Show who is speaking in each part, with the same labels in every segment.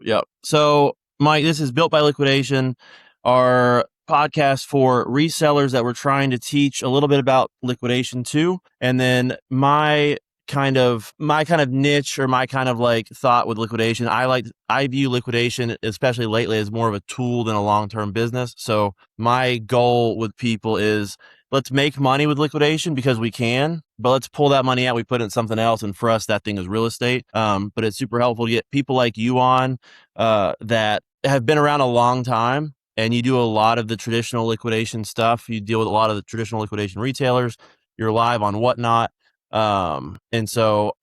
Speaker 1: Yep. So, Mike, this is Built by Liquidation, our podcast for resellers that we're trying to teach a little bit about liquidation too. And then my kind of niche, or my kind of like thought with liquidation, I view liquidation, especially lately, as more of a tool than a long-term business. So my goal with people is, let's make money with liquidation because we can, but let's pull that money out, we put it in something else. And for us, that thing is real estate. But it's super helpful to get people like you on that have been around a long time, and you do a lot of the traditional liquidation stuff. You deal with a lot of the traditional liquidation retailers. You're live on Whatnot. And so,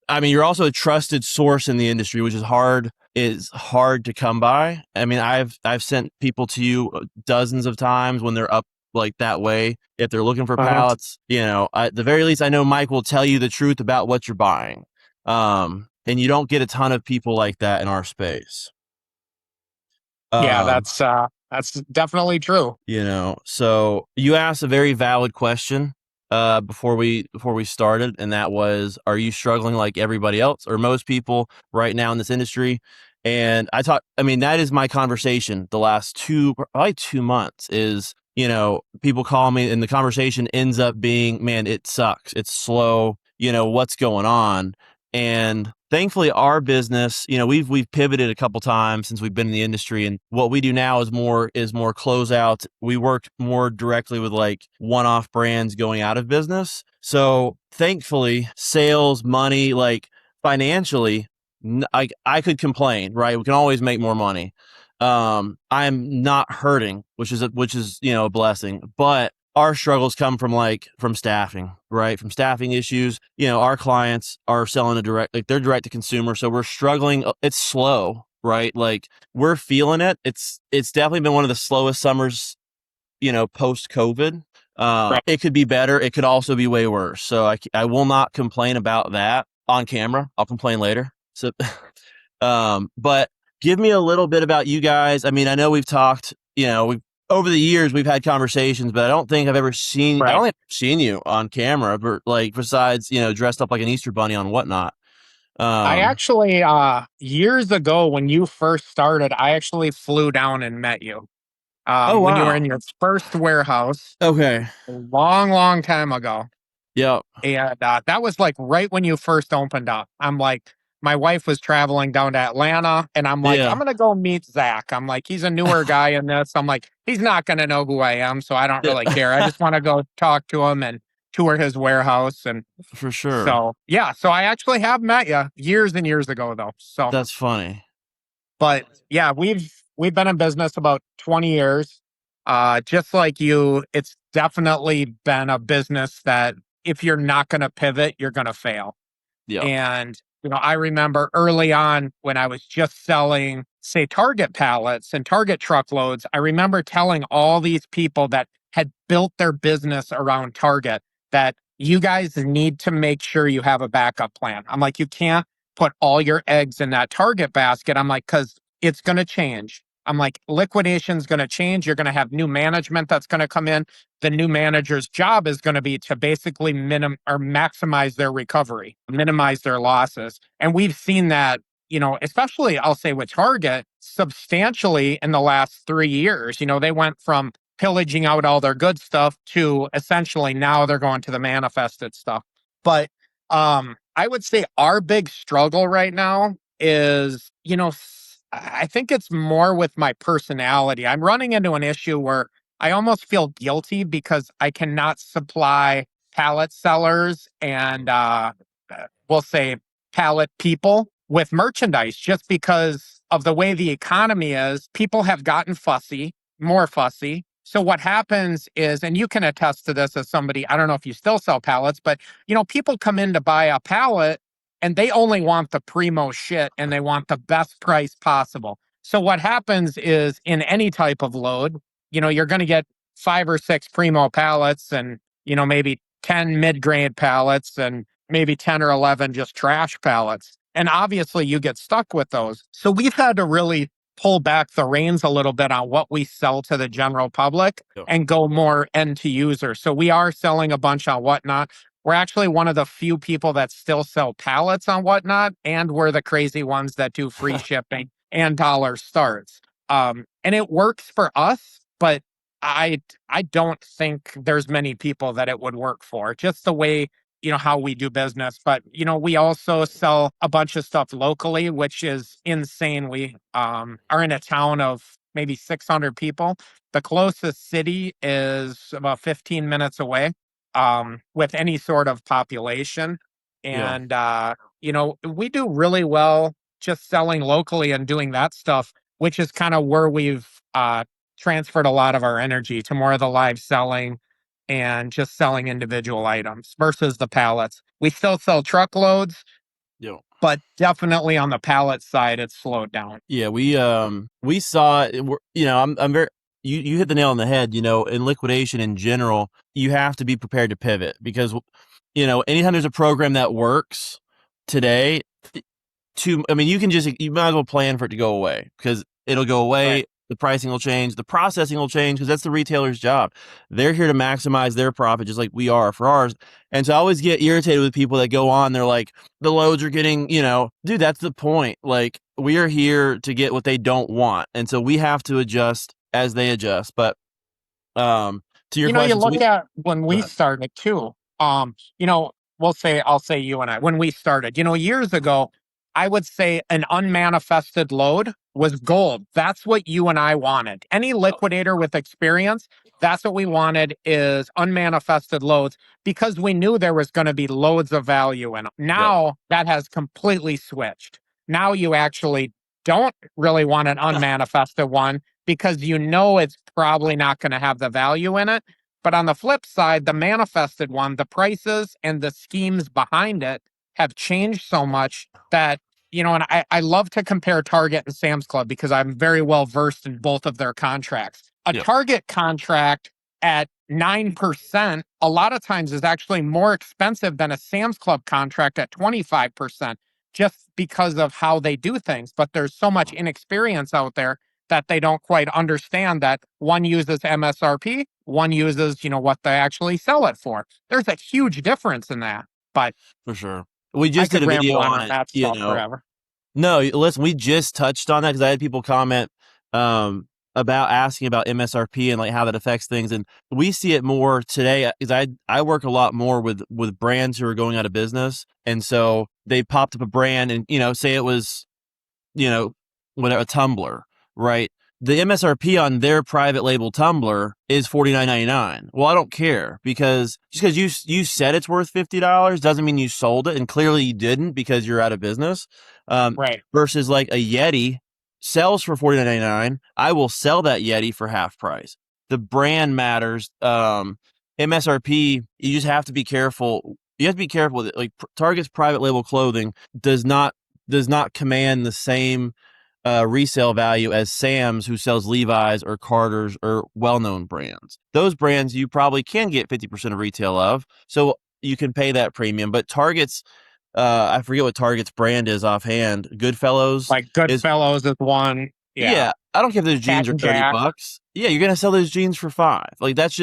Speaker 1: I mean, you're also a trusted source in the industry, which is hard to come by. I mean, I've sent people to you dozens of times when they're up like that way. If they're looking for pallets, at the very least, I know Mike will tell you the truth about what you're buying. And you don't get a ton of people like that in our space.
Speaker 2: Yeah, that's definitely true.
Speaker 1: So you asked a very valid question before we started, and that was, are you struggling like everybody else or most people right now in this industry? And that is my conversation the last probably 2 months is, people call me and the conversation ends up being, man, it sucks. It's slow. What's going on? And thankfully, our business, we've pivoted a couple times since we've been in the industry, and what we do now is more closeout. We work more directly with like one-off brands going out of business. So thankfully, sales, money, like financially, I could complain, right? We can always make more money. I'm not hurting, which is a blessing, but our struggles come from staffing, right? From staffing issues. Our clients are selling they're direct to consumer. So we're struggling. It's slow, right? Like, we're feeling it. It's definitely been one of the slowest summers, post COVID.
Speaker 2: Right.
Speaker 1: It could be better. It could also be way worse. So I will not complain about that on camera. I'll complain later. So, but give me a little bit about you guys. I mean, I know we've talked, over the years we've had conversations, but I don't think I've ever seen,
Speaker 2: Right.
Speaker 1: I don't think I've seen you on camera, but besides, dressed up like an Easter bunny on Whatnot.
Speaker 2: I actually, years ago when you first started, I actually flew down and met you.
Speaker 1: Oh,
Speaker 2: When you were
Speaker 1: wow.
Speaker 2: in your first warehouse
Speaker 1: Okay.
Speaker 2: a long, long time ago.
Speaker 1: Yep.
Speaker 2: And that was like right when you first opened up. I'm like, my wife was traveling down to Atlanta, and I'm like, I'm
Speaker 1: Yeah.
Speaker 2: going to go meet Zach. I'm like, he's a newer guy in this. I'm like, he's not going to know who I am, so I don't really care. I just want to go talk to him and tour his warehouse. And
Speaker 1: For sure.
Speaker 2: so, yeah, so I actually have met you years and years ago, though. So,
Speaker 1: That's funny.
Speaker 2: but yeah, we've been in business about 20 years. Just like you, it's definitely been a business that if you're not going to pivot, you're going to fail.
Speaker 1: Yep.
Speaker 2: And, I remember early on when I was just selling, say, Target pallets and Target truckloads, I remember telling all these people that had built their business around Target that you guys need to make sure you have a backup plan. I'm like, you can't put all your eggs in that Target basket. I'm like, because it's going to change. I'm like, liquidation's going to change. You're going to have new management that's going to come in. The new manager's job is going to be to basically maximize their recovery, minimize their losses. And we've seen that, especially I'll say with Target, substantially in the last 3 years. They went from pillaging out all their good stuff to essentially now they're going to the manifested stuff. But I would say our big struggle right now is, I think it's more with my personality. I'm running into an issue where I almost feel guilty because I cannot supply pallet sellers and we'll say pallet people with merchandise just because of the way the economy is. People have gotten more fussy. So what happens is, and you can attest to this as somebody, I don't know if you still sell pallets, but people come in to buy a pallet and they only want the primo shit and they want the best price possible. So what happens is in any type of load, you're going to get 5 or 6 primo pallets and, maybe 10 mid-grade pallets and maybe 10 or 11 just trash pallets. And obviously you get stuck with those. So we've had to really pull back the reins a little bit on what we sell to the general public and go more end to user. So we are selling a bunch on Whatnot. We're actually one of the few people that still sell pallets on Whatnot, and we're the crazy ones that do free shipping. and dollar starts. And it works for us, but I don't think there's many people that it would work for. Just the way, how we do business. But we also sell a bunch of stuff locally, which is insane. We are in a town of maybe 600 people. The closest city is about 15 minutes away, with any sort of population.
Speaker 1: Yeah.
Speaker 2: And we do really well just selling locally and doing that stuff, which is kind of where we've transferred a lot of our energy to more of the live selling and just selling individual items versus the pallets. We still sell truckloads,
Speaker 1: Yeah.
Speaker 2: but definitely on the pallet side, it's slowed down.
Speaker 1: Yeah, we saw it, I'm very you hit the nail on the head, in liquidation in general, you have to be prepared to pivot because anytime there's a program that works today, you might as well plan for it to go away because it'll go
Speaker 2: Right.
Speaker 1: away. The pricing will change. The processing will change because that's the retailer's job. They're here to maximize their profit just like we are for ours. And so I always get irritated with people that go on. They're like, the loads are getting, dude, that's the point. Like, we are here to get what they don't want. And so we have to adjust as they adjust. But to your
Speaker 2: You
Speaker 1: question,
Speaker 2: look at when
Speaker 1: go
Speaker 2: we
Speaker 1: ahead.
Speaker 2: started too. I'll say you and I, when we started, years ago, I would say an unmanifested load was gold. That's what you and I wanted. Any
Speaker 1: Oh,
Speaker 2: liquidator with experience, that's what we wanted is unmanifested loads because we knew there was going to be loads of value in them.
Speaker 1: yep,
Speaker 2: Now that has completely switched. Now you actually don't really want an unmanifested one because it's probably not going to have the value in it. But on the flip side, the manifested one, the prices and the schemes behind it have changed so much that, and I love to compare Target and Sam's Club because I'm very well versed in both of their contracts. A
Speaker 1: yep,
Speaker 2: Target contract at 9% a lot of times is actually more expensive than a Sam's Club contract at 25% just because of how they do things. But there's so much inexperience out there that they don't quite understand that one uses MSRP, one uses, what they actually sell it for. There's a huge difference in that. But
Speaker 1: for sure. We
Speaker 2: I
Speaker 1: just did
Speaker 2: could
Speaker 1: a
Speaker 2: ramble
Speaker 1: video
Speaker 2: on
Speaker 1: on it,
Speaker 2: that stuff forever.
Speaker 1: No, listen, we just touched on that because I had people comment about asking about MSRP and like how that affects things, and we see it more today because I work a lot more with brands who are going out of business, and so they popped up a brand and say it was you know, whatever, a tumbler, right? The MSRP on their private label tumbler is $49.99. Well, I don't care because just because you said it's worth $50 doesn't mean you sold it, and clearly you didn't because you're out of business. Um,
Speaker 2: Right.
Speaker 1: versus like a Yeti sells for $49.99, I will sell that Yeti for half price. The brand matters. MSRP, you just have to be careful. You have to be careful with it. Like Target's private label clothing does not command the same resale value as Sam's, who sells Levi's or Carter's or well-known brands. Those brands you probably can get 50% of retail of, so you can pay that premium. But Target's, I forget what Target's brand is offhand. Goodfellows
Speaker 2: Like
Speaker 1: is,
Speaker 2: Goodfellows is one. Yeah.
Speaker 1: yeah. I don't care if those
Speaker 2: Cat
Speaker 1: jeans are
Speaker 2: and
Speaker 1: $30.
Speaker 2: Jack.
Speaker 1: Yeah, you're gonna sell those jeans for $5. Like it's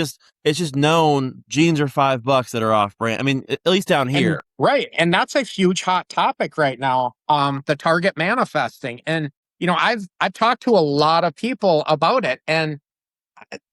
Speaker 1: just known jeans are $5 that are off brand. I mean, at least down
Speaker 2: And
Speaker 1: here.
Speaker 2: right. And that's a huge hot topic right now. The target manifesting. And I've talked to a lot of people about it. And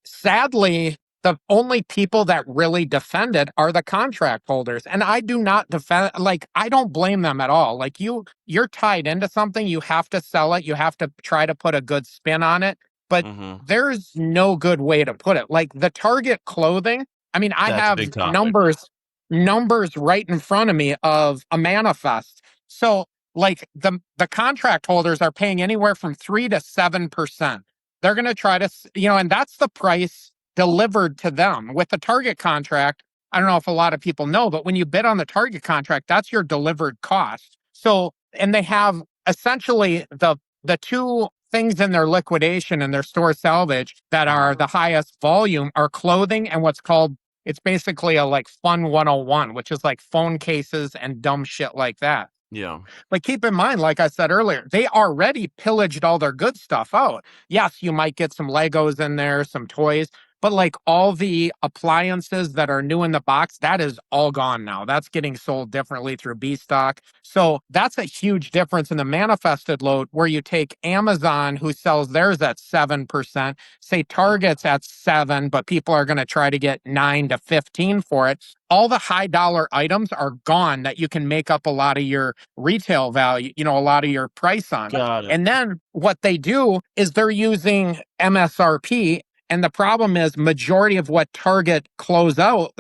Speaker 2: sadly, the only people that really defend it are the contract holders. And I do not defend, like, I don't blame them at all. Like, you're tied into something, you have to sell it, you have to try to put a good spin on it. But
Speaker 1: Mm-hmm.
Speaker 2: there's no good way to put it. Like the Target clothing, I mean, I
Speaker 1: That's a
Speaker 2: have
Speaker 1: big topic.
Speaker 2: numbers right in front of me of a manifest. So like the contract holders are paying anywhere from 3 to 7%. They're going to try to, and that's the price delivered to them. With the Target contract, I don't know if a lot of people know, but when you bid on the Target contract, that's your delivered cost. So, and they have essentially the two things in their liquidation and their store salvage that are the highest volume are clothing and what's called, it's basically a like fun 101, which is like phone cases and dumb shit like that.
Speaker 1: Yeah.
Speaker 2: But keep in mind, like I said earlier, they already pillaged all their good stuff out. Yes, you might get some Legos in there, some toys, But like all the appliances that are new in the box, that is all gone now. That's getting sold differently through B stock. So that's a huge difference in the manifested load where you take Amazon, who sells theirs at 7%, say
Speaker 1: Yeah.
Speaker 2: Target's at 7, but people are going to try to get 9 to 15 for it. All the high dollar items are gone that you can make up a lot of your retail value, a lot of your price on.
Speaker 1: Got it.
Speaker 2: And then what they do is they're using MSRP. And the problem is majority of what Target closes out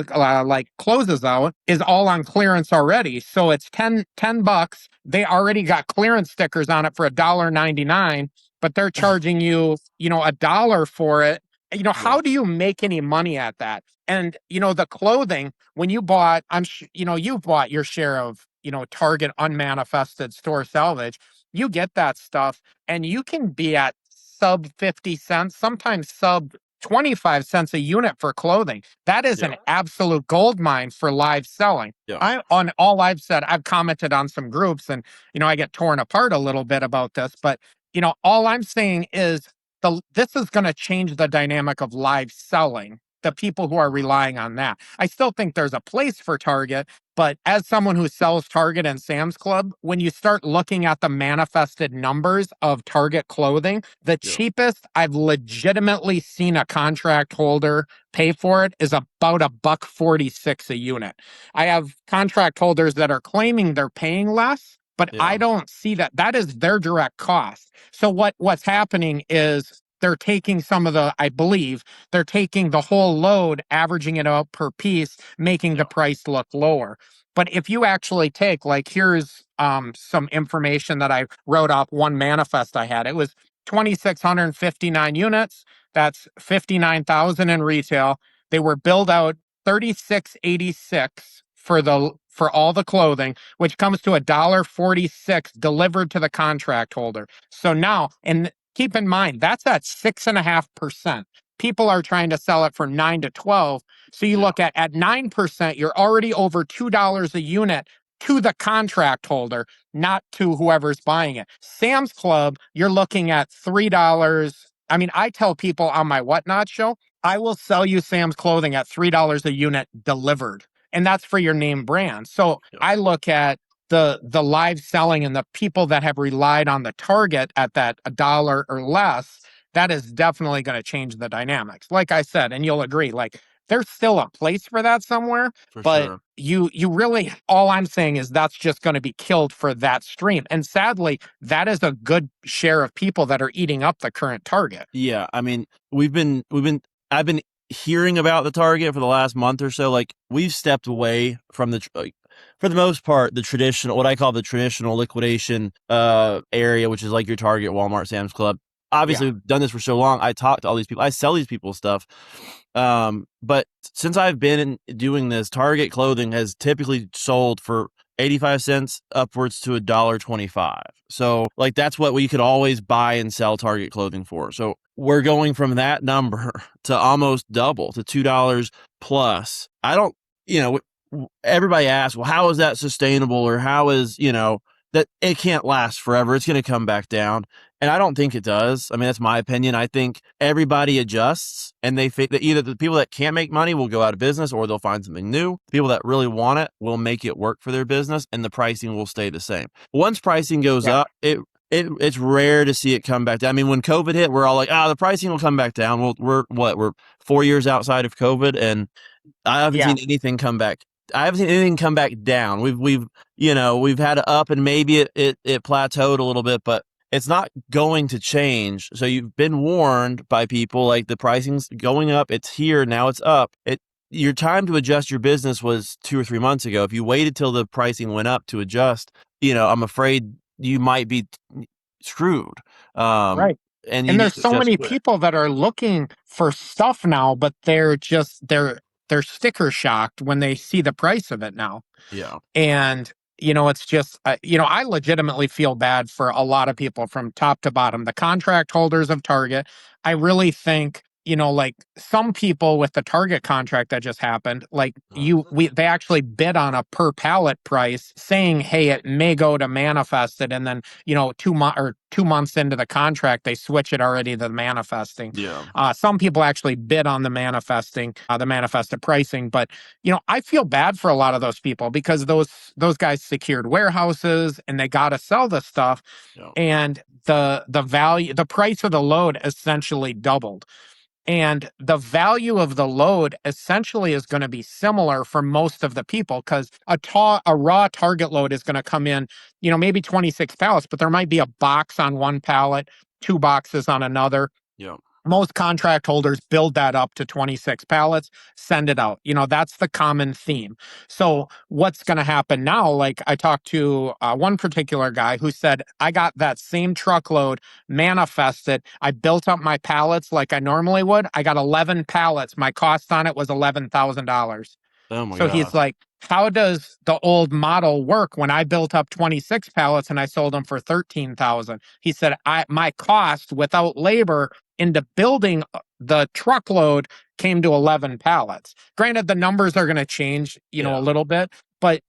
Speaker 2: is all on clearance already. So it's 10 bucks. They already got clearance stickers on it for $1.99, but they're charging you, a dollar for it.
Speaker 1: Yeah.
Speaker 2: How do you make any money at that? And, the clothing, when you bought, you've bought your share of, Target unmanifested store salvage. You get that stuff and you can be at sub 50 cents, sometimes sub 25 cents a unit for clothing. That is
Speaker 1: Yeah.
Speaker 2: an absolute gold mine for live selling.
Speaker 1: Yeah.
Speaker 2: On all I've said, I've commented on some groups and, I get torn apart a little bit about this, but, all I'm saying is this is going to change the dynamic of live selling. The people who are relying on that. I still think there's a place for Target, but as someone who sells Target and Sam's Club, when you start looking at the manifested numbers of Target clothing, the
Speaker 1: Yeah.
Speaker 2: cheapest I've legitimately seen a contract holder pay for it is about $1.46 a unit. I have contract holders that are claiming they're paying less, but
Speaker 1: Yeah.
Speaker 2: I don't see that. That is their direct cost. So what's happening is they're taking I believe they're taking the whole load, averaging it out per piece, making the
Speaker 1: Yeah.
Speaker 2: price look lower. But if you actually take, like, here's some information that I wrote off one manifest I had. It was 2,659 units. That's 59,000 in retail. They were billed out 3686 for all the clothing, which comes to $1.46 delivered to the contract holder. So now, and keep in mind, that's at 6.5%. People are trying to sell it for 9 to 12. So you
Speaker 1: Yeah.
Speaker 2: look at 9%, you're already over $2 a unit to the contract holder, not to whoever's buying it. Sam's Club, you're looking at $3. I mean, I tell people on my Whatnot show, I will sell you Sam's clothing at $3 a unit delivered. And that's for your name brand. So
Speaker 1: Yeah.
Speaker 2: I look at the live selling and the people that have relied on the Target at that a dollar or less, that is definitely going to change the dynamics. Like I said, and you'll agree, like there's still a place for that somewhere,
Speaker 1: For
Speaker 2: but
Speaker 1: sure.
Speaker 2: you really, all I'm saying is that's just going to be killed for that stream. And sadly, that is a good share of people that are eating up the current Target.
Speaker 1: Yeah, I mean, I've been hearing about the Target for the last month or so. Like, we've stepped away from for the most part, the traditional, what I call the traditional liquidation area, which is like your Target, Walmart, Sam's Club.
Speaker 2: Yeah.
Speaker 1: Obviously, we've done this for so long. I talk to all these people. I sell these people stuff. But since I've been doing this, Target clothing has typically sold for 85 cents upwards to $1.25. So like that's what we could always buy and sell Target clothing for. So we're going from that number to almost double to $2 plus. I don't, everybody asks, well, how is that sustainable? Or how is, that it can't last forever. It's going to come back down. And I don't think it does. I mean, that's my opinion. I think everybody adjusts and they think that either the people that can't make money will go out of business or they'll find something new. The people that really want it will make it work for their business and the pricing will stay the same. Once pricing goes
Speaker 2: Yeah.
Speaker 1: up, it's rare to see it come back down. I mean, when COVID hit, we're all like, the pricing will come back down. Well, we're 4 years outside of COVID and I haven't
Speaker 2: Yeah.
Speaker 1: seen anything come back. I haven't seen anything come back down. We've had it up and maybe it plateaued a little bit, but it's not going to change. So you've been warned by people like the pricing's going up. It's here. Now it's up. Your time to adjust your business was 2 or 3 months ago. If you waited till the pricing went up to adjust, I'm afraid you might be screwed. Um,
Speaker 2: Right.
Speaker 1: and you
Speaker 2: And
Speaker 1: need
Speaker 2: there's
Speaker 1: to
Speaker 2: so
Speaker 1: adjust
Speaker 2: many
Speaker 1: quick.
Speaker 2: people that are looking for stuff now, but they're sticker shocked when they see the price of it now.
Speaker 1: Yeah.
Speaker 2: And, it's just, I legitimately feel bad for a lot of people from top to bottom. The contract holders of Target, I really think, like some people with the Target contract that just happened, like they actually bid on a per pallet price saying, hey, it may go to manifested. And then, 2 months into the contract, they switch it already to the manifesting.
Speaker 1: Yeah.
Speaker 2: Some people actually bid on the manifested pricing. But, I feel bad for a lot of those people because those guys secured warehouses and they got to sell the stuff.
Speaker 1: Yeah.
Speaker 2: And the price of the load essentially doubled. And the value of the load essentially is going to be similar for most of the people because a raw target load is going to come in, maybe 26 pallets, but there might be a box on one pallet, two boxes on another.
Speaker 1: Yeah.
Speaker 2: Most contract holders build that up to 26 pallets, send it out. That's the common theme. So what's going to happen now? Like I talked to one particular guy who said, I got that same truckload manifested. I built up my pallets like I normally would. I got 11 pallets. My cost on it was $11,000.
Speaker 1: Oh my
Speaker 2: So he's
Speaker 1: gosh.
Speaker 2: like, how does the old model work when I built up 26 pallets and I sold them for 13,000? He said, my cost without labor into building the truckload came to 11 pallets. Granted, the numbers are going to change, a little bit, but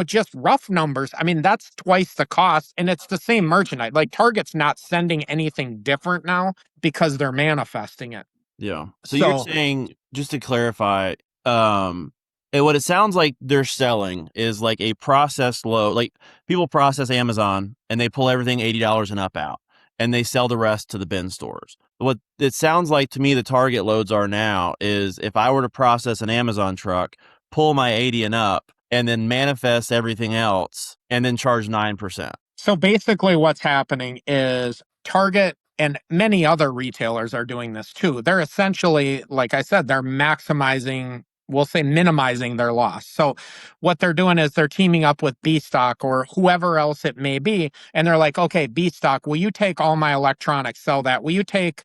Speaker 2: just rough numbers. I mean, that's twice the cost and it's the same merchandise. Like Target's not sending anything different now because they're manifesting it.
Speaker 1: Yeah. So you're
Speaker 2: So
Speaker 1: saying, just to clarify, what it sounds like they're selling is like a processed load. Like people process Amazon and they pull everything $80 and up out, and they sell the rest to the bin stores. What it sounds like to me, the Target loads are now is if I were to process an Amazon truck, pull my 80 and up, and then manifest everything else, and then charge 9%.
Speaker 2: So basically, what's happening is Target and many other retailers are doing this too. They're essentially, like I said, they're maximizing, we'll say minimizing their loss. So what they're doing is they're teaming up with B Stock or whoever else it may be. And they're like, okay, B Stock, will you take all my electronics, sell that? Will you take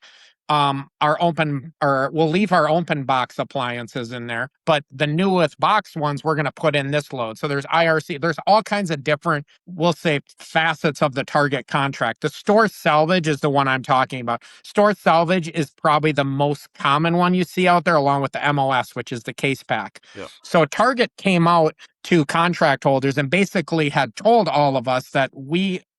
Speaker 2: we'll leave our open box appliances in there, but the newest box ones we're going to put in this load. So there's IRC, there's all kinds of different, we'll say, facets of the Target contract. The store salvage is the one I'm talking about. Store salvage is probably the most common one you see out there, along with the MOS, which is the case pack.
Speaker 1: Yeah.
Speaker 2: So Target came out to contract holders and basically had told all of us that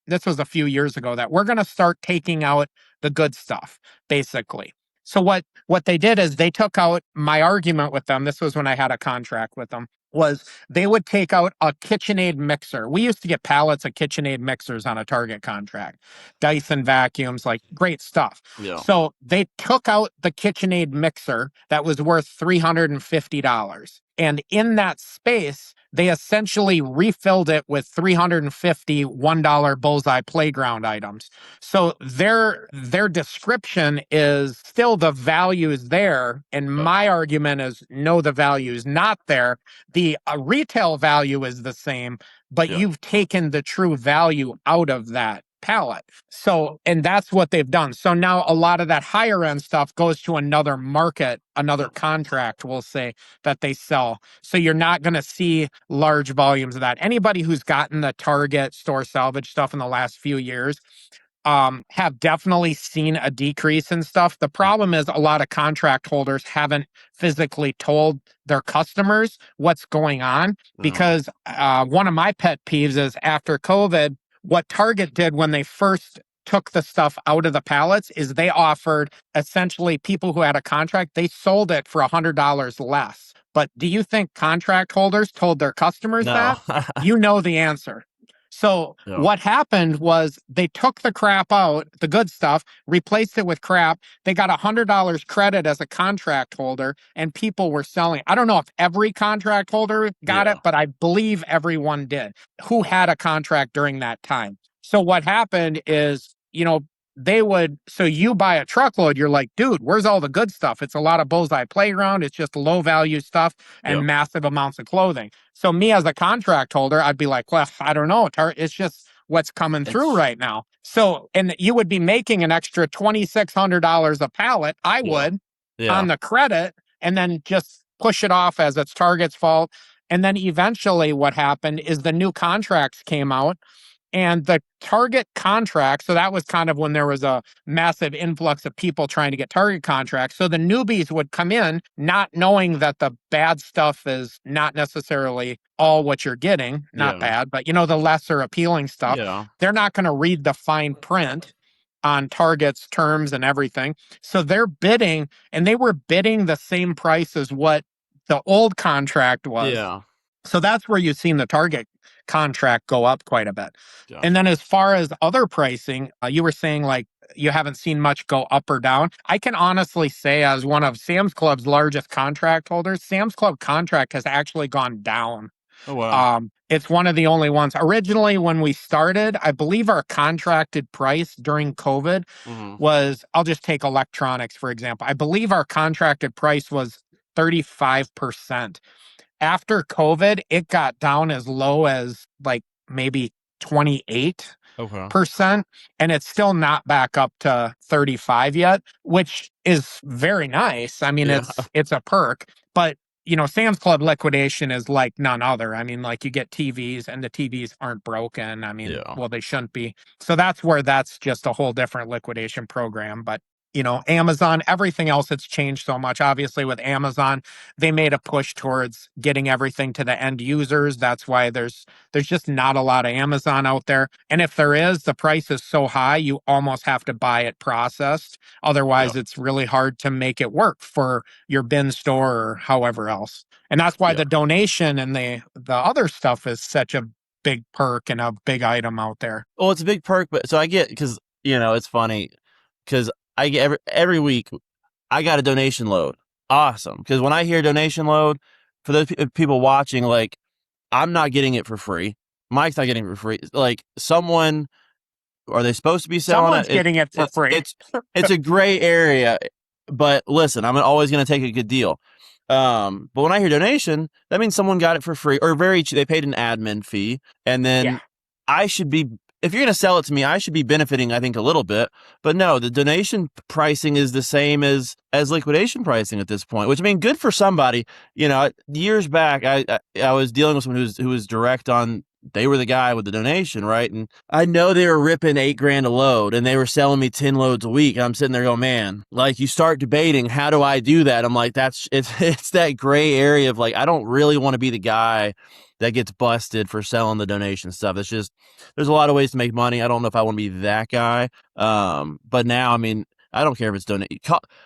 Speaker 2: this was a few years ago, that we're going to start taking out the good stuff, basically. So what they did is they took out my argument with them. This was when I had a contract with them, was they would take out a KitchenAid mixer. We used to get pallets of KitchenAid mixers on a Target contract, Dyson vacuums, like great stuff.
Speaker 1: Yeah.
Speaker 2: So they took out the KitchenAid mixer that was worth $350. And in that space, they essentially refilled it with 350 $1 bullseye playground items. So their description is still the value is there. And my argument is no, the value is not there. The retail value is the same, but you've taken the true value out of that pallet. So, and that's what they've done. So now a lot of that higher end stuff goes to another market, another contract, we'll say, that they sell. So you're not going to see large volumes of that. Anybody who's gotten the Target store salvage stuff in the last few years have definitely seen a decrease in stuff. The problem is a lot of contract holders haven't physically told their customers what's going on, because one of my pet peeves is after COVID, what Target did when they first took the stuff out of the pallets is they offered essentially people who had a contract, they sold it for $100 less. But do you think contract holders told their customers that? You know the answer. So what happened was they took the crap out, the good stuff, replaced it with crap. They got $100 credit as a contract holder, and people were selling. I don't know if every contract holder got it, but I believe everyone did who had a contract during that time. So what happened is, so you buy a truckload, you're like, dude, where's all the good stuff? It's a lot of bullseye playground. It's just low value stuff and massive amounts of clothing. So me as a contract holder, I'd be like, well, I don't know. It's just what's coming through right now. So, and you would be making an extra $2,600 a pallet. I would on the credit, and then just push it off as it's Target's fault. And then eventually what happened is the new contracts came out. And the target contract, so that was kind of when there was a massive influx of people trying to get target contracts. So the newbies would come in not knowing that the bad stuff is not necessarily all what you're getting, not
Speaker 1: Yeah.
Speaker 2: bad, but the lesser appealing stuff.
Speaker 1: Yeah.
Speaker 2: They're not going to read the fine print on targets, terms, and everything. So they're bidding, and they were bidding the same price as what the old contract was.
Speaker 1: Yeah.
Speaker 2: So that's where you've seen the target contract go up quite a bit. And
Speaker 1: Gotcha.
Speaker 2: then as far as other pricing, you were saying like you haven't seen much go up or down. I can honestly say, as one of Sam's Club's largest contract holders, Sam's Club contract has actually gone down.
Speaker 1: Oh, wow.
Speaker 2: It's one of the only ones. Originally, when we started, I believe our contracted price during COVID
Speaker 1: Hmm.
Speaker 2: was, I'll just take electronics, for example. I believe our contracted price was 35%. After COVID, it got down as low as like maybe 28%,
Speaker 1: Okay.
Speaker 2: and it's still not back up to 35 yet, which is very nice. I mean,
Speaker 1: Yeah.
Speaker 2: it's a perk, but Sam's Club liquidation is like none other. I mean, like you get TVs and the TVs aren't broken. I mean,
Speaker 1: Yeah.
Speaker 2: well, they shouldn't be. So that's where that's just a whole different liquidation program. But Amazon, everything else, it's changed so much. Obviously, with Amazon, they made a push towards getting everything to the end users. That's why there's just not a lot of Amazon out there. And if there is, the price is so high, you almost have to buy it processed.
Speaker 1: Yeah.
Speaker 2: Otherwise, it's really hard to make it work for your bin store or however else. And that's why
Speaker 1: Yeah.
Speaker 2: the donation and the other stuff is such a big perk and a big item out there.
Speaker 1: Well, it's a big perk, but so I get, because it's funny because I get every week I got a donation load. Awesome, because when I hear donation load, for those people watching, like, I'm not getting it for free. Mike's not getting it for free. Like, someone, are they supposed to be selling
Speaker 2: Someone's
Speaker 1: it?
Speaker 2: getting it for free.
Speaker 1: It's a gray area. But listen, I'm always going to take a good deal. But when I hear donation, that means someone got it for free or very cheap. They paid an admin fee, and
Speaker 2: Yeah.
Speaker 1: then I should be. If you're going to sell it to me, I should be benefiting, I think, a little bit. But no, the donation pricing is the same as liquidation pricing at this point. Which, I mean, good for somebody. Years back, I was dealing with someone who was direct on. They were the guy with the donation, right? And I know they were ripping $8,000 a load, and they were selling me 10 loads a week. And I'm sitting there going, man, like, you start debating, how do I do that? I'm like, it's that gray area of like, I don't really want to be the guy that gets busted for selling the donation stuff. It's just, there's a lot of ways to make money. I don't know if I want to be that guy. But now, I mean, I don't care if it's donation.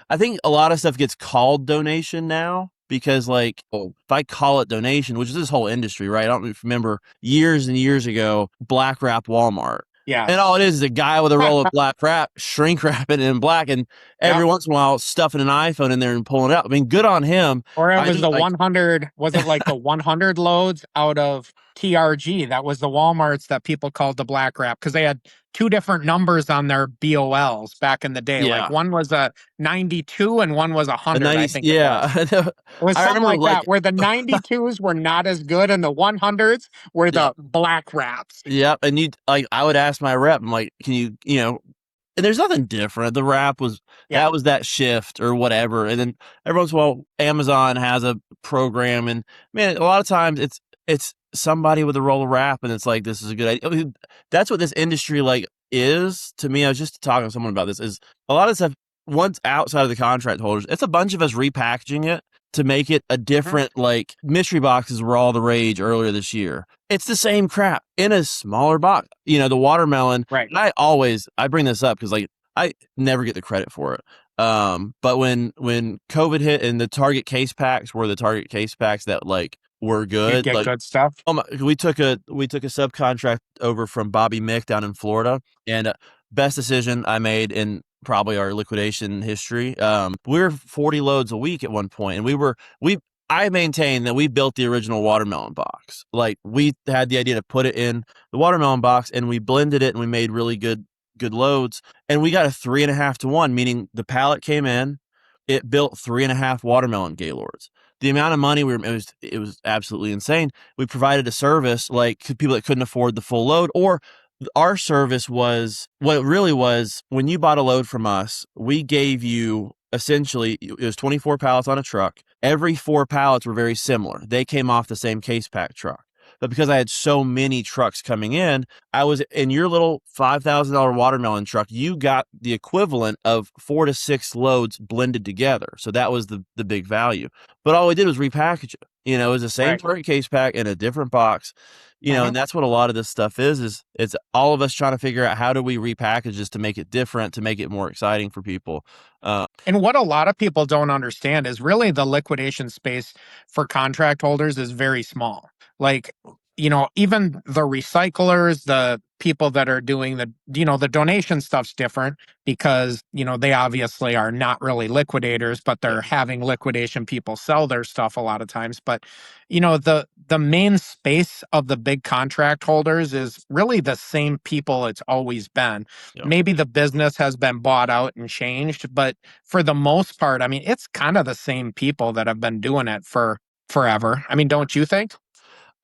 Speaker 1: I think a lot of stuff gets called donation now because, like, if I call it donation, which is this whole industry, right? I don't remember years and years ago, black wrap Walmart.
Speaker 2: Yeah.
Speaker 1: And all it is a guy with a roll of black wrap, shrink wrapping it in black, and every once in a while stuffing an iPhone in there and pulling it out. I mean, good on him.
Speaker 2: Or it
Speaker 1: I
Speaker 2: was
Speaker 1: just,
Speaker 2: the
Speaker 1: like,
Speaker 2: 100, was it like the 100 loads out of TRG? That was the Walmarts that people called the black wrap because they had two different numbers on their BOLs back in the day. Like
Speaker 1: yeah.
Speaker 2: one was a 92 and one was a
Speaker 1: The
Speaker 2: 100, I
Speaker 1: 90s,
Speaker 2: think it was.
Speaker 1: yeah.
Speaker 2: It was
Speaker 1: I
Speaker 2: something
Speaker 1: remember,
Speaker 2: like
Speaker 1: like,
Speaker 2: that, where the 92s were not as good and the 100s were
Speaker 1: yeah,
Speaker 2: the black wraps.
Speaker 1: yeah. And I would ask my rep, I'm like, can you, and there's nothing different. The wrap was,
Speaker 2: Yeah.
Speaker 1: that was that shift or whatever. And then every once in a while, Amazon has a program, and man, a lot of times it's somebody with a roll of wrap, and it's like, this is a good idea. I mean, that's what this industry like is to me. I was just talking to someone about this. Is a lot of stuff once outside of the contract holders, it's a bunch of us repackaging it to make it a different, like, mystery boxes were all the rage earlier this year. It's the same crap in a smaller box. The watermelon.
Speaker 2: Right.
Speaker 1: And I bring this up because, like, I never get the credit for it. But when COVID hit and the Target case packs were the Target case packs that, like, were
Speaker 2: You
Speaker 1: good,
Speaker 2: get
Speaker 1: like,
Speaker 2: good stuff.
Speaker 1: we took a subcontract over from Bobby Mick down in Florida, and best decision I made in probably our liquidation history. We were 40 loads a week at one point, and I maintain that we built the original watermelon box. Like, we had the idea to put it in the watermelon box, and we blended it, and we made really good loads, and we got a 3.5 to 1, meaning the pallet came in, it built 3.5 watermelon Gaylords. The amount of money it was absolutely insane. We provided a service, like, to people that couldn't afford the full load, or our service was, what it really was, when you bought a load from us, we gave you, essentially, it was 24 pallets on a truck. Every 4 pallets were very similar. They came off the same case pack truck. But because I had so many trucks coming in, I was in your little $5,000 watermelon truck. You got the equivalent of 4 to 6 loads blended together. So that was the big value. But all we did was repackage it. It was the same
Speaker 2: Right.
Speaker 1: target case pack in a different box.
Speaker 2: Mhm.
Speaker 1: And that's what a lot of this stuff is it's all of us trying to figure out how do we repackage this to make it different, to make it more exciting for people.
Speaker 2: And what a lot of people don't understand is really the liquidation space for contract holders is very small. Like, even the recyclers, the people that are doing the donation stuff's different because, they obviously are not really liquidators, but
Speaker 1: Yeah,
Speaker 2: they're having liquidation people sell their stuff a lot of times. But, the main space of the big contract holders is really the same people it's always been.
Speaker 1: yeah.
Speaker 2: Maybe the business has been bought out and changed, but for the most part, I mean, it's kind of the same people that have been doing it for forever. I mean, don't you think?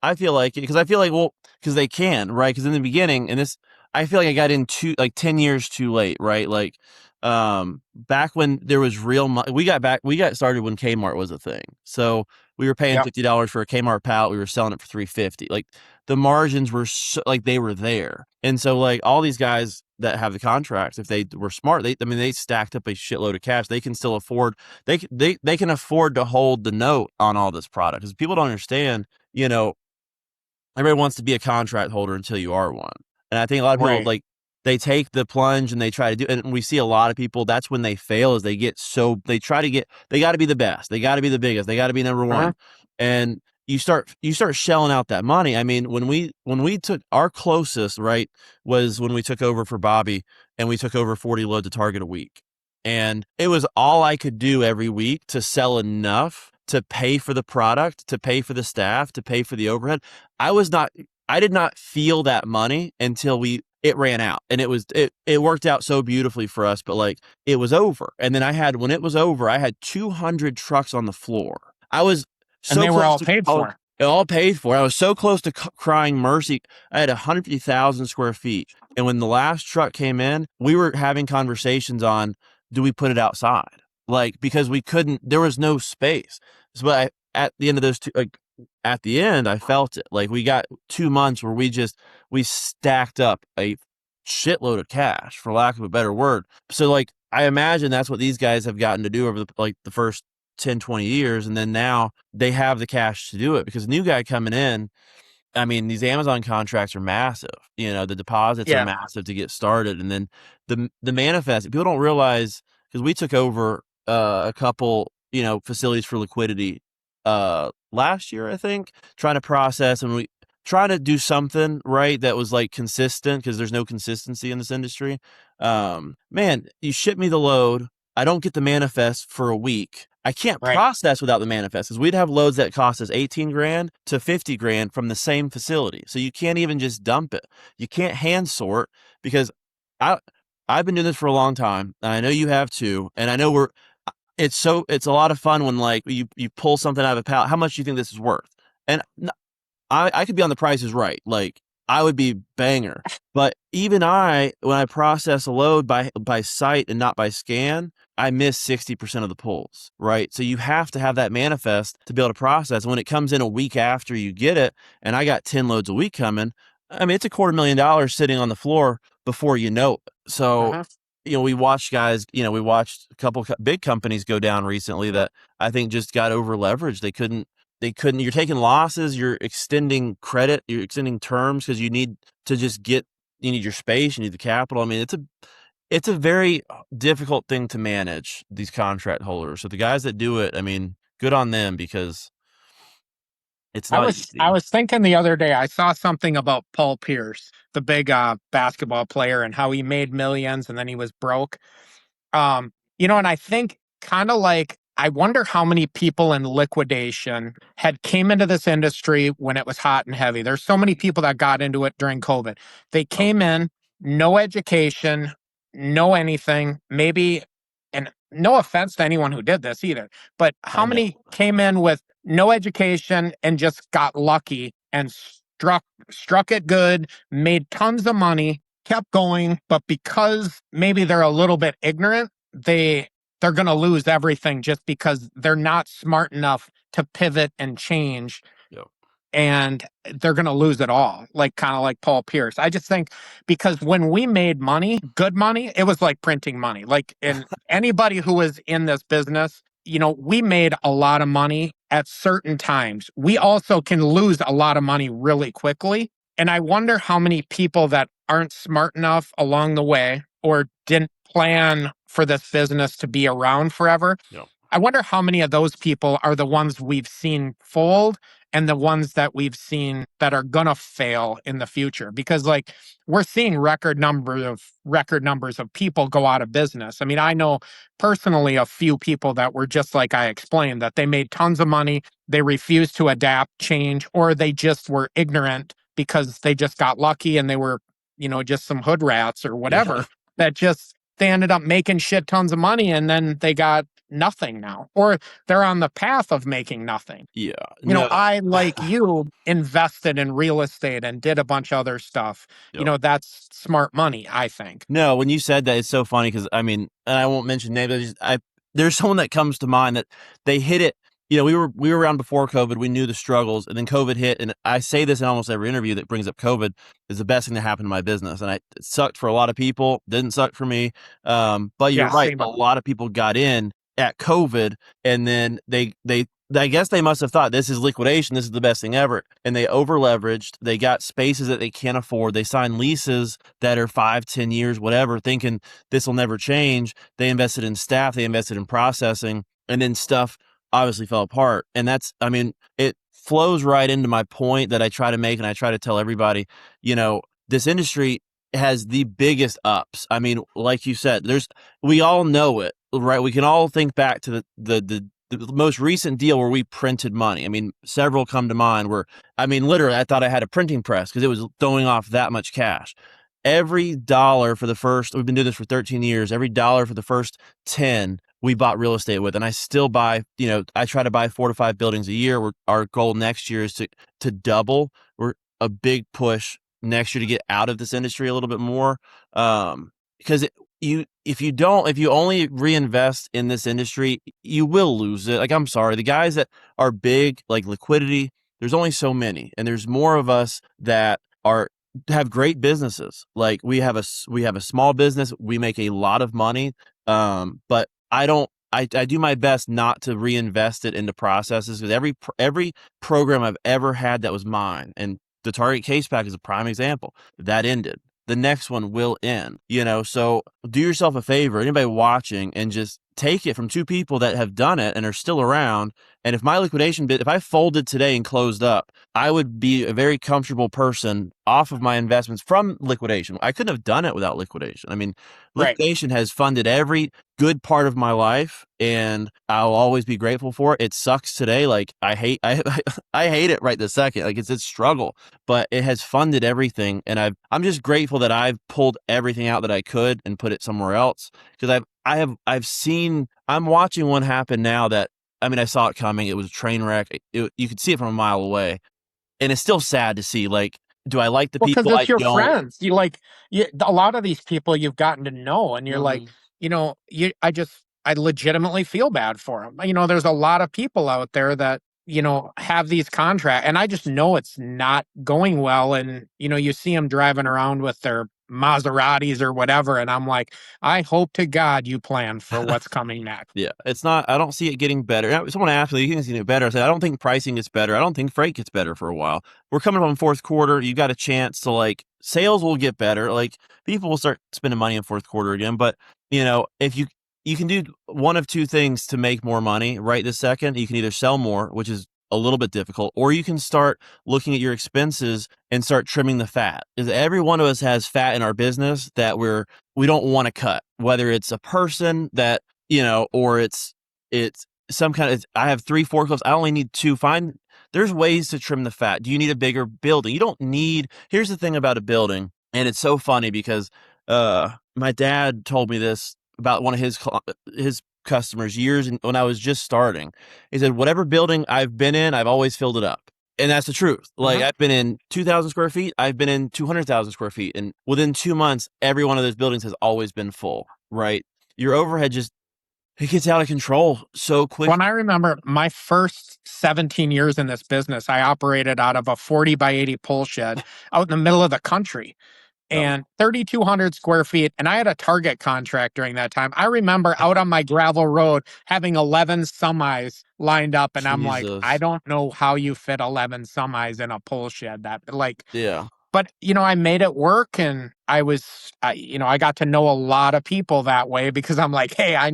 Speaker 1: I feel like it because I feel like, well, because they can, right? Because in the beginning, and this, I feel like I got in 10 years too late, right? Like, back when there was real money, we got started when Kmart was a thing. So we were paying
Speaker 2: Yep.
Speaker 1: $50 for a Kmart pallet. We were selling it for 350. Like the margins were like they were there. And so like all these guys that have the contracts, if they were smart, they stacked up a shitload of cash. They can still afford, they can afford to hold the note on all this product because people don't understand, you know, everybody wants to be a contract holder until you are one. And I think a lot of people
Speaker 2: Right.
Speaker 1: like they take the plunge and they try to do, and we see a lot of people, that's when they fail is they try to get, they got to be the best. They got to be the biggest. They got to be number
Speaker 2: Uh-huh.
Speaker 1: one. And you start shelling out that money. I mean, when we took our closest, right, was when we took over for Bobby and we took over 40 loads of Target a week. And it was all I could do every week to sell enough to pay for the product, to pay for the staff, to pay for the overhead. I was not I did not feel that money until it ran out. And it worked out so beautifully for us, but like it was over. And then when it was over, I had 200 trucks on the floor. I was
Speaker 2: And
Speaker 1: so
Speaker 2: they were
Speaker 1: close
Speaker 2: all
Speaker 1: to
Speaker 2: paid for.
Speaker 1: all paid for. I was so close to crying mercy. I had 150,000 square feet. And when the last truck came in, we were having conversations on, do we put it outside? Like, because we couldn't, there was no space. So at the end of those two, like at the end, I felt it. Like we got 2 months where we stacked up a shitload of cash, for lack of a better word. So like, I imagine that's what these guys have gotten to do over the first 10, 20 years. And then now they have the cash to do it because a new guy coming in, I mean, these Amazon contracts are massive. The deposits are
Speaker 2: Yeah.
Speaker 1: massive to get started, and then the manifest. People don't realize because we took over a couple, facilities for liquidity last year, I think, trying to process and we trying to do something right that was like consistent because there's no consistency in this industry. Man, you ship me the load. I don't get the manifest for a week. I can't
Speaker 2: Right.
Speaker 1: process without the manifest because we'd have loads that cost us 18 grand to 50 grand from the same facility. So you can't even just dump it. You can't hand sort because I, I've been doing this for a long time and I know you have too. And I know it's a lot of fun when like you pull something out of a pallet. How much do you think this is worth? And I could be on the Price is Right. Like I would be banger. But even when I process a load by sight and not by scan, I miss 60% of the pulls, right? So you have to have that manifest to be able to process. And when it comes in a week after you get it, and I got 10 loads a week coming, I mean, it's $250,000 sitting on the floor before you know it. So,
Speaker 2: Uh-huh.
Speaker 1: we watched a couple big companies go down recently that I think just got over leveraged. They couldn't, you're taking losses, you're extending credit, you're extending terms because you need your space, you need the capital. I mean, it's a very difficult thing to manage, these contract holders. So the guys that do it, I mean, good on them because it's
Speaker 2: I
Speaker 1: not
Speaker 2: was I
Speaker 1: easy.
Speaker 2: was thinking the other day, I saw something about Paul Pierce, the big basketball player, and how he made millions and then he was broke. And I think kind of like I wonder how many people in liquidation had came into this industry when it was hot and heavy. There's so many people that got into it during COVID. They
Speaker 1: Oh,
Speaker 2: came in, no education, no anything, maybe, and no offense to anyone who did this either, but how
Speaker 1: I know.
Speaker 2: many came in with no education and just got lucky and struck it good, made tons of money, kept going, but because maybe they're a little bit ignorant, they're going to lose everything just because they're not smart enough to pivot and change.
Speaker 1: Yep.
Speaker 2: and they're going to lose it all, like kind of like Paul Pierce. I just think because when we made money, good money, it was like printing money. Like, and anybody who was in this business, we made a lot of money at certain times. We also can lose a lot of money really quickly. And I wonder how many people that aren't smart enough along the way or didn't plan for this business to be around forever.
Speaker 1: Yeah.
Speaker 2: I wonder how many of those people are the ones we've seen fold and the ones that we've seen that are gonna fail in the future, because like we're seeing record numbers of people go out of business. I mean, I know personally a few people that were just like I explained, that they made tons of money, they refused to adapt, change, or they just were ignorant because they just got lucky and they were, just some hood rats or
Speaker 1: Yeah.
Speaker 2: whatever, that just they ended up making shit tons of money and then they got nothing now, or they're on the path of making nothing.
Speaker 1: Yeah. No.
Speaker 2: I, like you, invested in real estate and did a bunch of other stuff.
Speaker 1: Yep.
Speaker 2: That's smart money, I think.
Speaker 1: No, when you said that, it's so funny because I mean, and I won't mention names. There's someone that comes to mind that they hit it. We were around before COVID. We knew the struggles, and then COVID hit. And I say this in almost every interview that brings up COVID is the best thing that happened to my business. And it sucked for a lot of people. Didn't suck for me. But you're
Speaker 2: Yeah,
Speaker 1: right.
Speaker 2: same.
Speaker 1: A lot of people got in at COVID, and then they I guess they must have thought this is liquidation. This is the best thing ever. And they over leveraged. They got spaces that they can't afford. They signed leases that are 5, 10 years, whatever, thinking this will never change. They invested in staff. They invested in processing, and then stuff obviously fell apart. And it flows right into my point that I try to make. And I try to tell everybody, this industry has the biggest ups. I mean, like you said, we all know it, right? We can all think back to the most recent deal where we printed money. I mean, several come to mind where, literally, I thought I had a printing press because it was throwing off that much cash. Every dollar we've been doing this for 13 years, every dollar for the first 10, we bought real estate with. And I still buy, I try to buy 4 to 5 buildings a year. Our goal next year is to double. We're a big push next year to get out of this industry a little bit more. Because if you only reinvest in this industry, you will lose it. Like, I'm sorry, the guys that are big, like Liquidity, there's only so many, and there's more of us that have great businesses. Like we have a small business, we make a lot of money, but I do my best not to reinvest it into processes, because every program I've ever had that was mine, and the Target case pack is a prime example, that ended. The next one will end, so do yourself a favor, anybody watching, and just take it from 2 people that have done it and are still around. And if my liquidation if I folded today and closed up, I would be a very comfortable person off of my investments from liquidation. I couldn't have done it without liquidation. I mean,
Speaker 2: Right.
Speaker 1: liquidation has funded every good part of my life, and I'll always be grateful for it. It sucks today. Like I hate it right this second. Like it's a struggle, but it has funded everything. And I'm just grateful that I've pulled everything out that I could and put it somewhere else. Because I'm watching one happen now that, I saw it coming. It was a train wreck. You could see it from a mile away, and it's still sad to see. Like, do I like the
Speaker 2: Well, because
Speaker 1: people? I
Speaker 2: it's your
Speaker 1: don't.
Speaker 2: friends. A lot of these people you've gotten to know, and you're like,
Speaker 1: Mhm.
Speaker 2: I legitimately feel bad for them. There's a lot of people out there that, have these contracts, and I just know it's not going well. And, you see them driving around with their Maseratis or whatever. And I'm like, I hope to God you plan for what's coming next.
Speaker 1: Yeah, it's not. I don't see it getting better. Now, someone asked me, "You think it's getting better?" I said, "I don't think pricing gets better. I don't think freight gets better for a while. We're coming up on fourth quarter. You got a chance to sales will get better. Like people will start spending money in fourth quarter again. But if you can do one of 2 things to make more money right this second. You can either sell more, which is a little bit difficult, or you can start looking at your expenses and start trimming the fat. Because every one of us has fat in our business that we don't want to cut, whether it's a person that, or it's some kind of, I have 3 forklifts. I only need 2. There's ways to trim the fat. Do you need a bigger building? You don't need, here's the thing about a building. And it's so funny because, my dad told me this about one of his customers when I was just starting. He said, whatever building I've been in, I've always filled it up. And that's the truth. Like I've been in 2,000 square feet. I've been in 200,000 square feet. And within 2 months, every one of those buildings has always been full, right? Your overhead it gets out of control so quick.
Speaker 2: When I remember my first 17 years in this business, I operated out of a 40 by 80 pull shed out in the middle of the country
Speaker 1: Yep.
Speaker 2: and 3,200 square feet. And I had a Target contract during that time. I remember out on my gravel road having 11 semis lined up. And I'm like, I
Speaker 1: Jesus.
Speaker 2: don't know how you fit 11 semis in a pull shed. That, like,
Speaker 1: Yeah.
Speaker 2: but I made it work, and I got to know a lot of people that way because I'm like, hey, I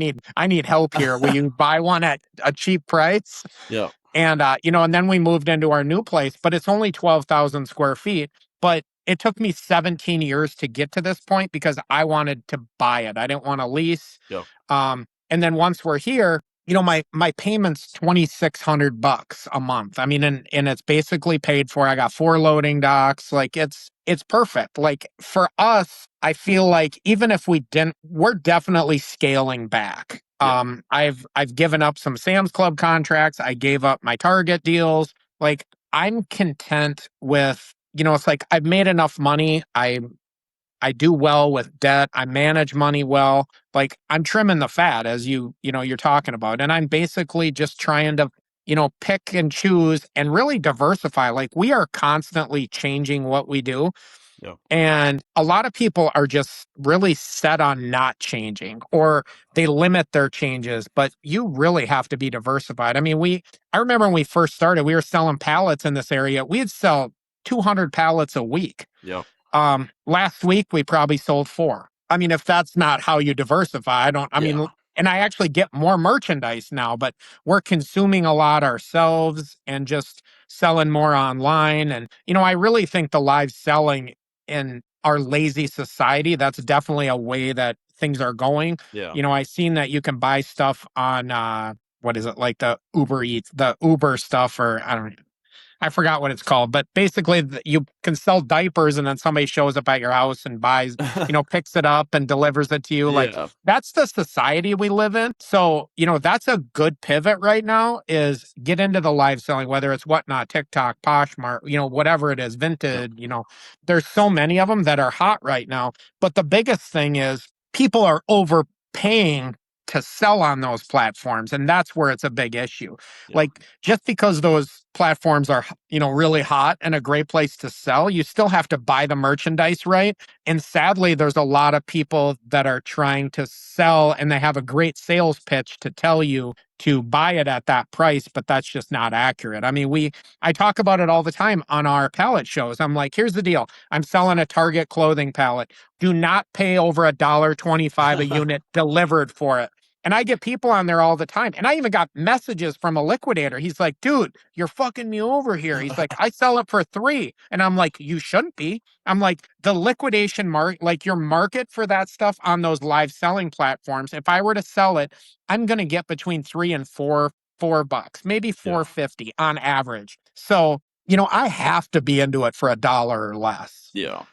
Speaker 2: need help here. Will you buy one at a cheap price?
Speaker 1: Yep.
Speaker 2: And and then we moved into our new place, but it's only 12,000 square feet. But it took me 17 years to get to this point because I wanted to buy it. I didn't want to lease.
Speaker 1: Yep.
Speaker 2: And then once we're here, my payment's $2,600 a month. I mean, and it's basically paid for. I got 4 loading docks. Like it's perfect. Like for us, I feel like even if we didn't, we're definitely scaling back.
Speaker 1: Yeah.
Speaker 2: I've given up some Sam's Club contracts. I gave up my Target deals. Like I'm content with, it's like I've made enough money. I do well with debt. I manage money well. Like I'm trimming the fat as you're talking about. And I'm basically just trying to, pick and choose and really diversify. Like we are constantly changing what we do.
Speaker 1: Yep.
Speaker 2: And a lot of people are just really set on not changing or they limit their changes, but you really have to be diversified. I mean, I remember when we first started, we were selling pallets in this area. We'd sell 200 pallets a week.
Speaker 1: Yep.
Speaker 2: Last week we probably sold 4. I mean, if that's not how you diversify,
Speaker 1: Yeah.
Speaker 2: and I actually get more merchandise now, but we're consuming a lot ourselves and just selling more online. And, I really think the live selling in our lazy society, that's definitely a way that things are going.
Speaker 1: Yeah.
Speaker 2: I've seen that you can buy stuff on, what is it, like the Uber Eats, the Uber stuff, or I forgot what it's called, but basically you can sell diapers and then somebody shows up at your house and buys, picks it up and delivers it to you. Like
Speaker 1: Yeah.
Speaker 2: that's the society we live in. So, that's a good pivot right now is get into the live selling, whether it's Whatnot, TikTok, Poshmark, whatever it is,
Speaker 1: Yep.
Speaker 2: Vinted, there's so many of them that are hot right now. But the biggest thing is people are overpaying to sell on those platforms. And that's where it's a big issue.
Speaker 1: Yeah.
Speaker 2: Like just because those platforms are, really hot and a great place to sell, you still have to buy the merchandise right. And sadly, there's a lot of people that are trying to sell and they have a great sales pitch to tell you to buy it at that price, but that's just not accurate. I mean, I talk about it all the time on our pallet shows. I'm like, here's the deal. I'm selling a Target clothing pallet. Do not pay over $1.25 a unit delivered for it. And I get people on there all the time. And I even got messages from a liquidator. He's like, dude, you're fucking me over here. He's like, I sell it for 3. And I'm like, you shouldn't be. I'm like, the liquidation market, like your market for that stuff on those live selling platforms, if I were to sell it, I'm going to get between 3 and 4 bucks, maybe
Speaker 1: Yeah.
Speaker 2: 4.50 on average. So, I have to be into it for $1 or less.
Speaker 1: Yeah.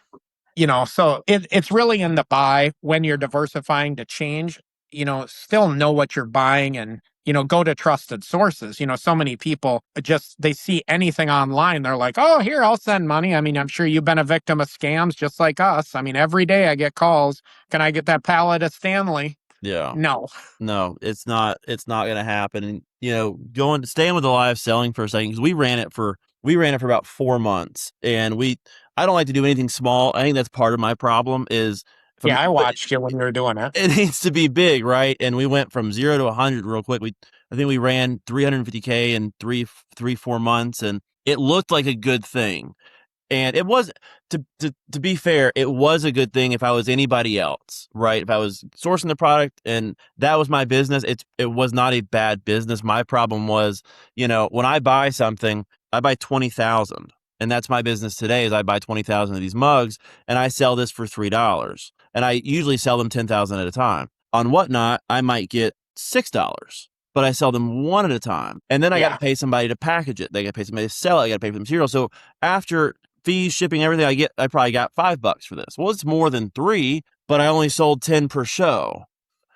Speaker 2: So it's really in the buy when you're diversifying to change, still know what you're buying and, go to trusted sources. So many people they see anything online. They're like, oh, here, I'll send money. I mean, I'm sure you've been a victim of scams just like us. I mean, every day I get calls. Can I get that pallet of Stanley?
Speaker 1: Yeah.
Speaker 2: No.
Speaker 1: No, it's not going to happen. And, staying with the live selling for a second, because we ran it for about 4 months, and I don't like to do anything small. I think that's part of my problem is if I'm,
Speaker 2: Yeah, I
Speaker 1: but
Speaker 2: watched you when you were doing it.
Speaker 1: it needs to be big, right? And we went from 0 to 100 real quick. I think we ran 350K in 4 months, and it looked like a good thing. And it was, to be fair, it was a good thing if I was anybody else, right? If I was sourcing the product and that was my business, it was not a bad business. My problem was, when I buy something, I buy 20,000, and that's my business today. Is I buy 20,000 of these mugs and I sell this for $3, and I usually sell them 10,000 at a time. On Whatnot, I might get $6. But I sell them one at a time. And then I got to pay somebody to package it. They got to pay somebody to sell it. I got to pay for the material. So after fees, shipping, everything, I probably got $5 for this. Well, it's more than 3, but I only sold 10 per show.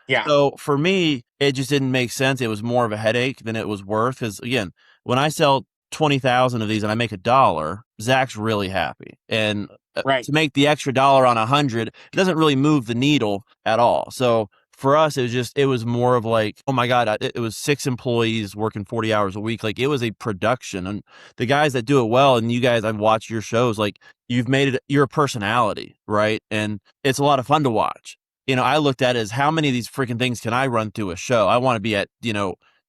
Speaker 2: Yeah.
Speaker 1: So for me, it just didn't make sense. It was more of a headache than it was worth. Because again, when I sell 20,000 of these and I make $1, Zach's really happy. And
Speaker 2: Right.
Speaker 1: to make the extra dollar on 100, it doesn't really move the needle at all. So for us, it was more of like, oh my God, it was 6 employees working 40 hours a week. Like it was a production. And the guys that do it well, and you guys, I've watched your shows, like you've made it, you're a personality, right? And it's a lot of fun to watch. I looked at it as how many of these freaking things can I run through a show? I want to be at,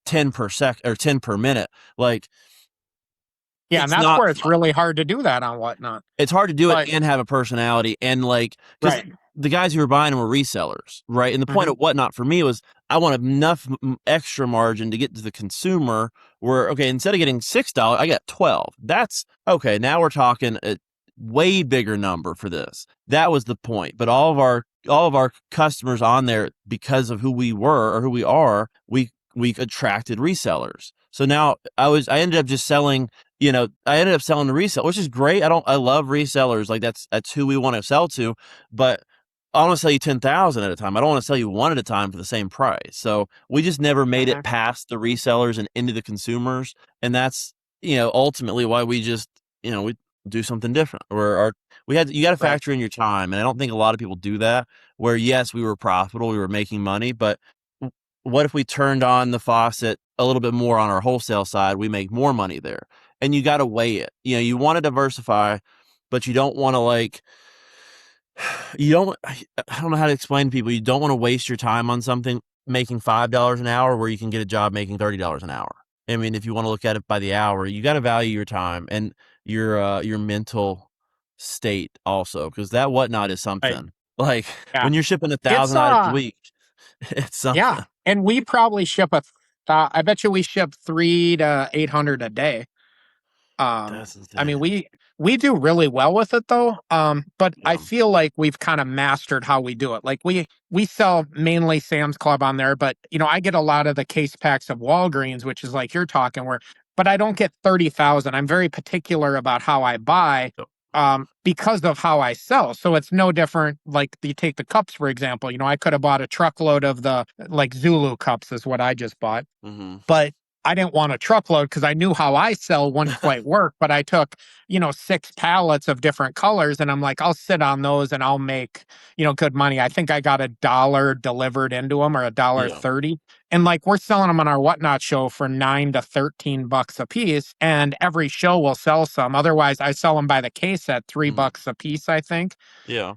Speaker 1: 10 per sec or 10 per minute. Like
Speaker 2: Yeah, and
Speaker 1: it's
Speaker 2: that's
Speaker 1: not
Speaker 2: where it's
Speaker 1: fun.
Speaker 2: really hard to do that on Whatnot.
Speaker 1: It's hard to do it
Speaker 2: But
Speaker 1: and have a personality and like because
Speaker 2: right.
Speaker 1: the guys who were buying them were resellers, right? And the point
Speaker 2: Mhm.
Speaker 1: of Whatnot for me was I want enough extra margin to get to the consumer where okay, instead of getting $6, I got 12. That's okay. Now we're talking a way bigger number for this. That was the point. But all of our customers on there because of who we were or who we are, we attracted resellers. So now I ended up just selling I ended up selling to resell, which is great. I love resellers. Like that's who we want to sell to, but I want to sell you 10,000 at a time. I don't want to sell you one at a time for the same price. So we just never made it
Speaker 2: Mhm.
Speaker 1: past the resellers and into the consumers. And that's, ultimately why we just, we do something different where you got to
Speaker 2: Right.
Speaker 1: factor in your time. And I don't think a lot of people do that where yes, we were profitable, we were making money, but what if we turned on the faucet a little bit more on our wholesale side? We make more money there. And you got to weigh it. You want to diversify, but you don't want to you don't, I don't know how to explain to people. You don't want to waste your time on something making $5 an hour where you can get a job making $30 an hour. I mean, if you want to look at it by the hour, you got to value your time and your mental state also, because that Whatnot is
Speaker 2: Right.
Speaker 1: something. Like
Speaker 2: Yeah.
Speaker 1: when you're shipping a
Speaker 2: It's
Speaker 1: thousand items a week, it's
Speaker 2: yeah.
Speaker 1: something.
Speaker 2: And we probably ship I bet you we ship 3 to 800 a day.
Speaker 1: That's
Speaker 2: I mean,
Speaker 1: insane.
Speaker 2: we do really well with it though. But I
Speaker 1: Yeah.
Speaker 2: feel like we've kind of mastered how we do it. Like we sell mainly Sam's Club on there, but I get a lot of the case packs of Walgreens, which is like you're talking where, but I don't get 30,000. I'm very particular about how I buy.
Speaker 1: Yep.
Speaker 2: Because of how I sell. So it's no different. Like you take the cups, for example, I could have bought a truckload of the like Zulu cups is what I just bought,
Speaker 1: Mm-hmm.
Speaker 2: but I didn't want a truckload because I knew how I sell wouldn't quite work. But I took, 6 pallets of different colors and I'm like, I'll sit on those and I'll make, good money. I think I got $1 delivered into them or a dollar
Speaker 1: Yeah.
Speaker 2: 30. And like we're selling them on our Whatnot show for $9 to $13 a piece. And every show will sell some. Otherwise, I sell them by the case at $3
Speaker 1: Mm-hmm.
Speaker 2: a piece, I think,
Speaker 1: Yeah.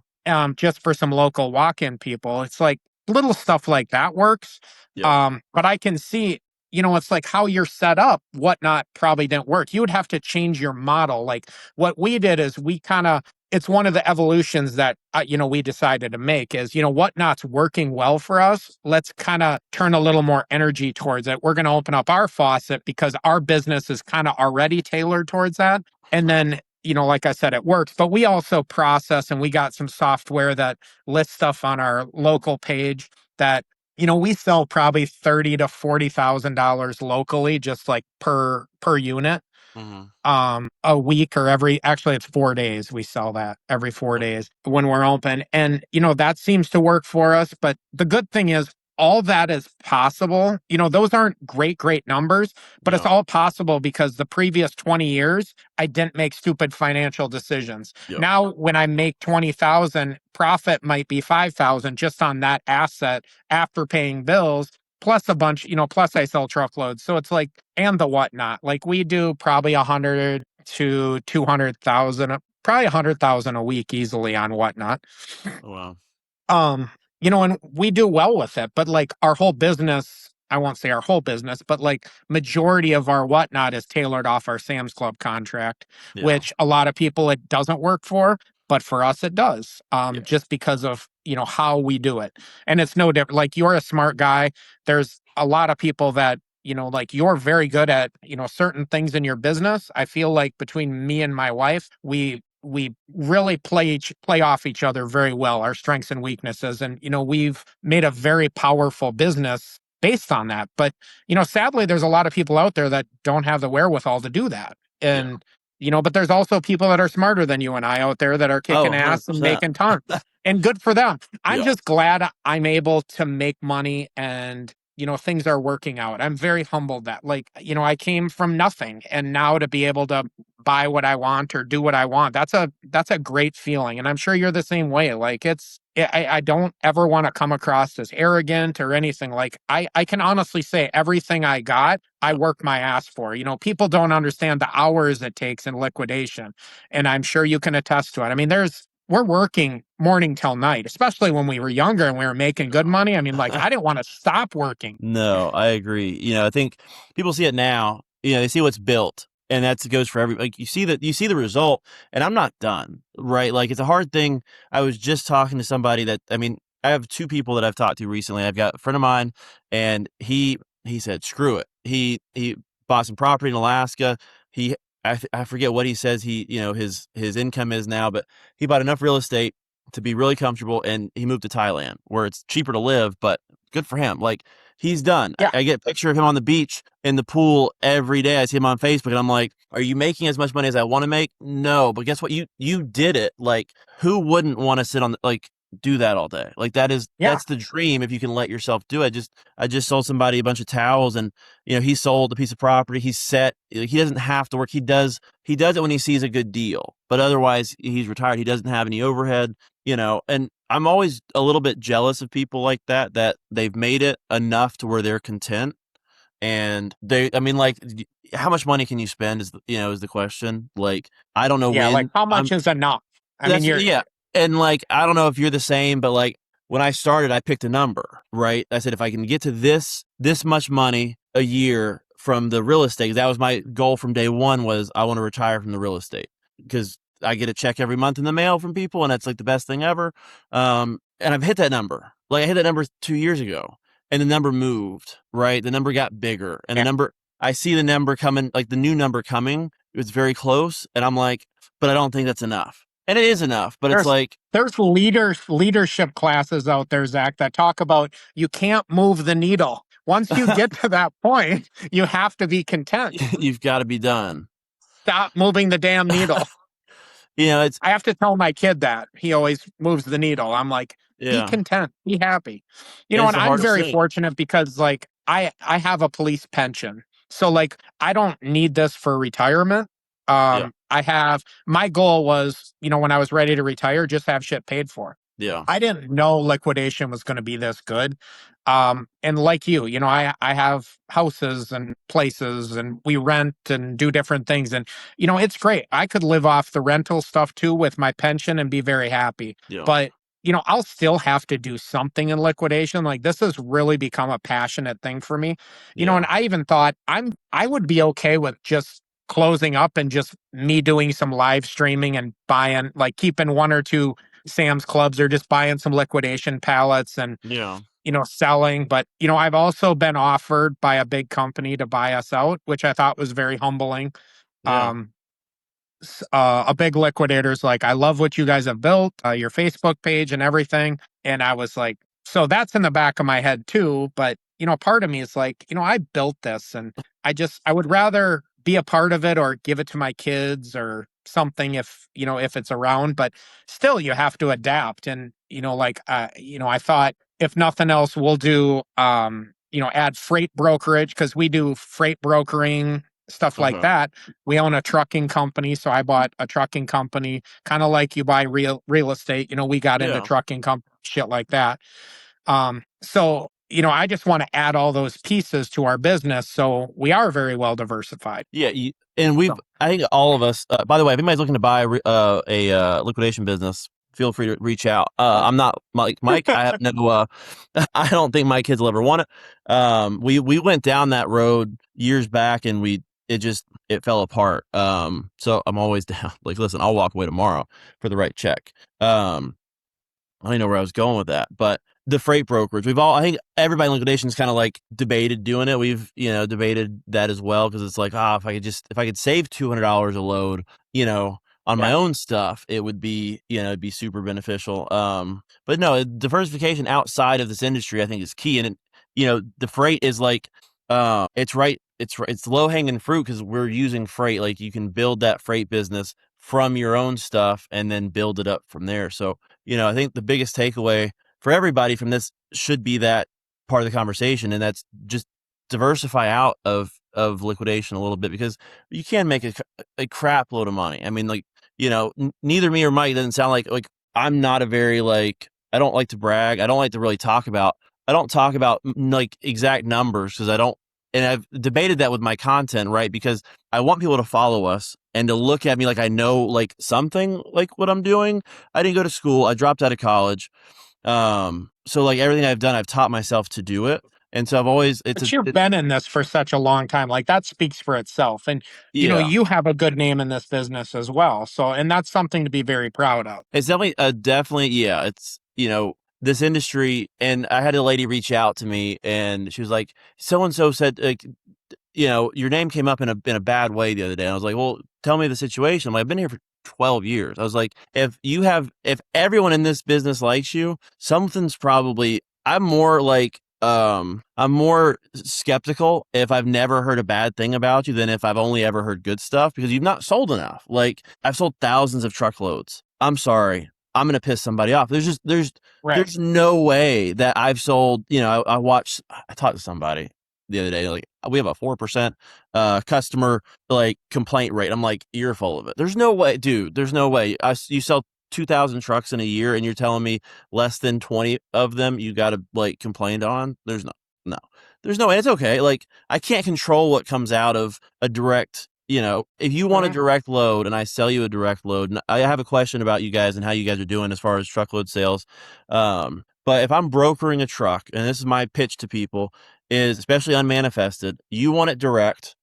Speaker 2: just for some local walk-in people. It's like little stuff like that works.
Speaker 1: Yeah.
Speaker 2: But I can see, it's like how you're set up, Whatnot probably didn't work. You would have to change your model. Like what we did is we kind of, it's one of the evolutions that, we decided to make is, Whatnot's working well for us. Let's kind of turn a little more energy towards it. We're going to open up our faucet because our business is kind of already tailored towards that. And then like I said, it works, but we also process and we got some software that lists stuff on our local page that, we sell probably $30,000 to $40,000 locally, just like per unit,
Speaker 1: Mm-hmm.
Speaker 2: a week or actually it's 4 days. We sell that every four
Speaker 1: Okay.
Speaker 2: days when we're open. And, that seems to work for us. But the good thing is all that is possible. Those aren't great numbers, but it's
Speaker 1: Yeah.
Speaker 2: all possible because the previous 20 years, I didn't make stupid financial decisions.
Speaker 1: Yeah.
Speaker 2: Now, when I make 20,000, profit might be 5,000 just on that asset after paying bills, plus a bunch, plus I sell truckloads. So it's like, and the Whatnot. Like we do probably 100 to 200,000, probably 100,000 a week easily on Whatnot.
Speaker 1: Oh, wow.
Speaker 2: Um, and we do well with it, but like our whole business, I won't say our whole business, but like majority of our Whatnot is tailored off our Sam's Club contract,
Speaker 1: Yeah.
Speaker 2: which a lot of people it doesn't work for, but for us it does.
Speaker 1: Yeah.
Speaker 2: Just because of, how we do it. And it's no different. Like you're a smart guy. There's a lot of people that, like you're very good at, certain things in your business. I feel like between me and my wife, we really play off each other very well, our strengths and weaknesses. And, we've made a very powerful business based on that. But, sadly, there's a lot of people out there that don't have the wherewithal to do that.
Speaker 1: Yeah.
Speaker 2: And, but there's also people that are smarter than you and I out there that are
Speaker 1: Oh,
Speaker 2: kicking ass and
Speaker 1: 100%.
Speaker 2: making tons. And good for them. I'm
Speaker 1: Yeah.
Speaker 2: just glad I'm able to make money and things are working out. I'm very humbled that like, I came from nothing and now to be able to buy what I want or do what I want. That's a great feeling. And I'm sure you're the same way. Like I don't ever want to come across as arrogant or anything. Like I can honestly say everything I got, I
Speaker 1: Yeah.
Speaker 2: worked my ass for. People don't understand the hours it takes in liquidation. And I'm sure you can attest to it. I mean, we're working morning till night, especially when we were younger and we were making good money. I mean, like I didn't want to stop working.
Speaker 1: No, I agree. I think people see it now. They see what's built, and that goes for every. Like you see the result, and I'm not done, right? Like it's a hard thing. I was just talking to somebody that I mean, I have two people that I've talked to recently. I've got a friend of mine, and he said, "Screw it." He bought some property in Alaska. I forget what he says his income is now, but he bought enough real estate to be really comfortable, and he moved to Thailand where it's cheaper to live, but good for him. Like he's done.
Speaker 2: Yeah.
Speaker 1: I get a picture of him on the beach in the pool every day. I see him on Facebook, and I'm like, "Are you making as much money as I want to make?" No, but guess what? You did it. Like, who wouldn't want to sit on do that all day? Like
Speaker 2: Yeah.
Speaker 1: that's the dream if you can let yourself do it. I just sold somebody a bunch of towels, and he sold a piece of property. He's set. He doesn't have to work. He does it when he sees a good deal, but otherwise he's retired. He doesn't have any overhead. And I'm always a little bit jealous of people like that they've made it enough to where they're content. And I mean, like, how much money can you spend is the question. Like, I don't know
Speaker 2: Yeah. Like
Speaker 1: when
Speaker 2: how much is enough? I mean,
Speaker 1: yeah. And like, I don't know if you're the same, but like when I started, I picked a number, right? I said, if I can get to this much money a year from the real estate, that was my goal from day one was I want to retire from the real estate because I get a check every month in the mail from people and that's like the best thing ever. And I've hit that number. Like I hit that number 2 years ago and the number moved, right? The number got bigger and
Speaker 2: yeah.
Speaker 1: I see the number coming, like the new number coming. It's very close. And I'm like, but I don't think that's enough. And it is enough, but it's
Speaker 2: There's
Speaker 1: like
Speaker 2: there's leadership classes out there, Zach, that talk about you can't move the needle. Once you get to that point, you have to be content.
Speaker 1: you've got to be done.
Speaker 2: Stop moving the damn needle.
Speaker 1: It's
Speaker 2: I have to tell my kid that. He always moves the needle. I'm like, be
Speaker 1: yeah,
Speaker 2: content, be happy.
Speaker 1: and it's
Speaker 2: And
Speaker 1: the
Speaker 2: I'm
Speaker 1: hardest
Speaker 2: very
Speaker 1: thing.
Speaker 2: fortunate because like I have a police pension. So like I don't need this for retirement.
Speaker 1: Yeah,
Speaker 2: I have my goal was, when I was ready to retire, just have shit paid for.
Speaker 1: yeah,
Speaker 2: I didn't know liquidation was going to be this good. And like I have houses and places and we rent and do different things. And, it's great. I could live off the rental stuff too with my pension and be very happy.
Speaker 1: yeah,
Speaker 2: But, I'll still have to do something in liquidation. Like this has really become a passionate thing for me. And
Speaker 1: yeah,
Speaker 2: I even thought I would be okay with just closing up and just me doing some live streaming and buying, like keeping one or two Sam's Clubs or just buying some liquidation pallets and,
Speaker 1: yeah,
Speaker 2: selling. But, I've also been offered by a big company to buy us out, which I thought was very humbling.
Speaker 1: yeah,
Speaker 2: Um, a big liquidator's like, I love what you guys have built, your Facebook page and everything. And I was like, so that's in the back of my head too. But, part of me is like, I built this and I would rather be a part of it or give it to my kids or something if it's around. But still, you have to adapt. And, I thought if nothing else, we'll do, add freight brokerage because we do freight brokering, stuff like
Speaker 1: okay,
Speaker 2: that. We own a trucking company, so I bought a trucking company, kind of like you buy real estate. We got into
Speaker 1: yeah.
Speaker 2: trucking shit like that. So I just want to add all those pieces to our business, so we are very well diversified.
Speaker 1: Yeah, and I think all of us. By the way, if anybody's looking to buy a liquidation business, feel free to reach out. I'm not like Mike. I have no. I don't think my kids will ever want it. We went down that road years back, and it fell apart. So I'm always down. Like, listen, I'll walk away tomorrow for the right check. I don't even know where I was going with that, but the freight brokerage, I think everybody in liquidation's kind of like debated doing it. We've, debated that as well. Cause it's like, if I could save $200 a load, on my
Speaker 2: Yeah.
Speaker 1: own stuff, it would be, it'd be super beneficial. But no, diversification outside of this industry, I think is key. And the freight is like, it's right. It's low hanging fruit because we're using freight. Like you can build that freight business from your own stuff and then build it up from there. So, I think the biggest takeaway for everybody from this should be that part of the conversation, and that's just diversify out of liquidation a little bit because you can make a crap load of money. I mean, like, neither me or Mike doesn't sound like I'm not a very like, I don't like to brag. I don't like to really I don't talk about like exact numbers because I don't, and I've debated that with my content, right? Because I want people to follow us and to look at me like I know like something like what I'm doing. I didn't go to school. I dropped out of college. So like everything I've done, I've taught myself to do it. And so I've always,
Speaker 2: But you've been in this for such a long time. Like that speaks for itself. And,
Speaker 1: yeah,
Speaker 2: you have a good name in this business as well. So, and that's something to be very proud of.
Speaker 1: it's definitely, yeah, it's, this industry. And I had a lady reach out to me and she was like, so and so said, like, your name came up in a bad way the other day. And I was like, well, tell me the situation. I'm like, I've been here for 12 years. I was like, if everyone in this business likes you, something's probably, I'm more skeptical if I've never heard a bad thing about you than if I've only ever heard good stuff because you've not sold enough. Like I've sold thousands of truckloads. I'm sorry. I'm going to piss somebody off.
Speaker 2: Right.
Speaker 1: There's no way that I've sold, I talked to somebody the other day, like we have a 4% customer like complaint rate. I'm like, you're full of it. There's no way, dude. There's no way. You sell 2,000 trucks in a year and you're telling me less than 20 of them you got to like complained on. No, there's no way. It's okay. Like I can't control what comes out of a direct, if you want a
Speaker 2: Mhm.
Speaker 1: direct load and I sell you a direct load, and I have a question about you guys and how you guys are doing as far as truckload sales. But if I'm brokering a truck, and this is my pitch to people, is especially unmanifested, you want it direct.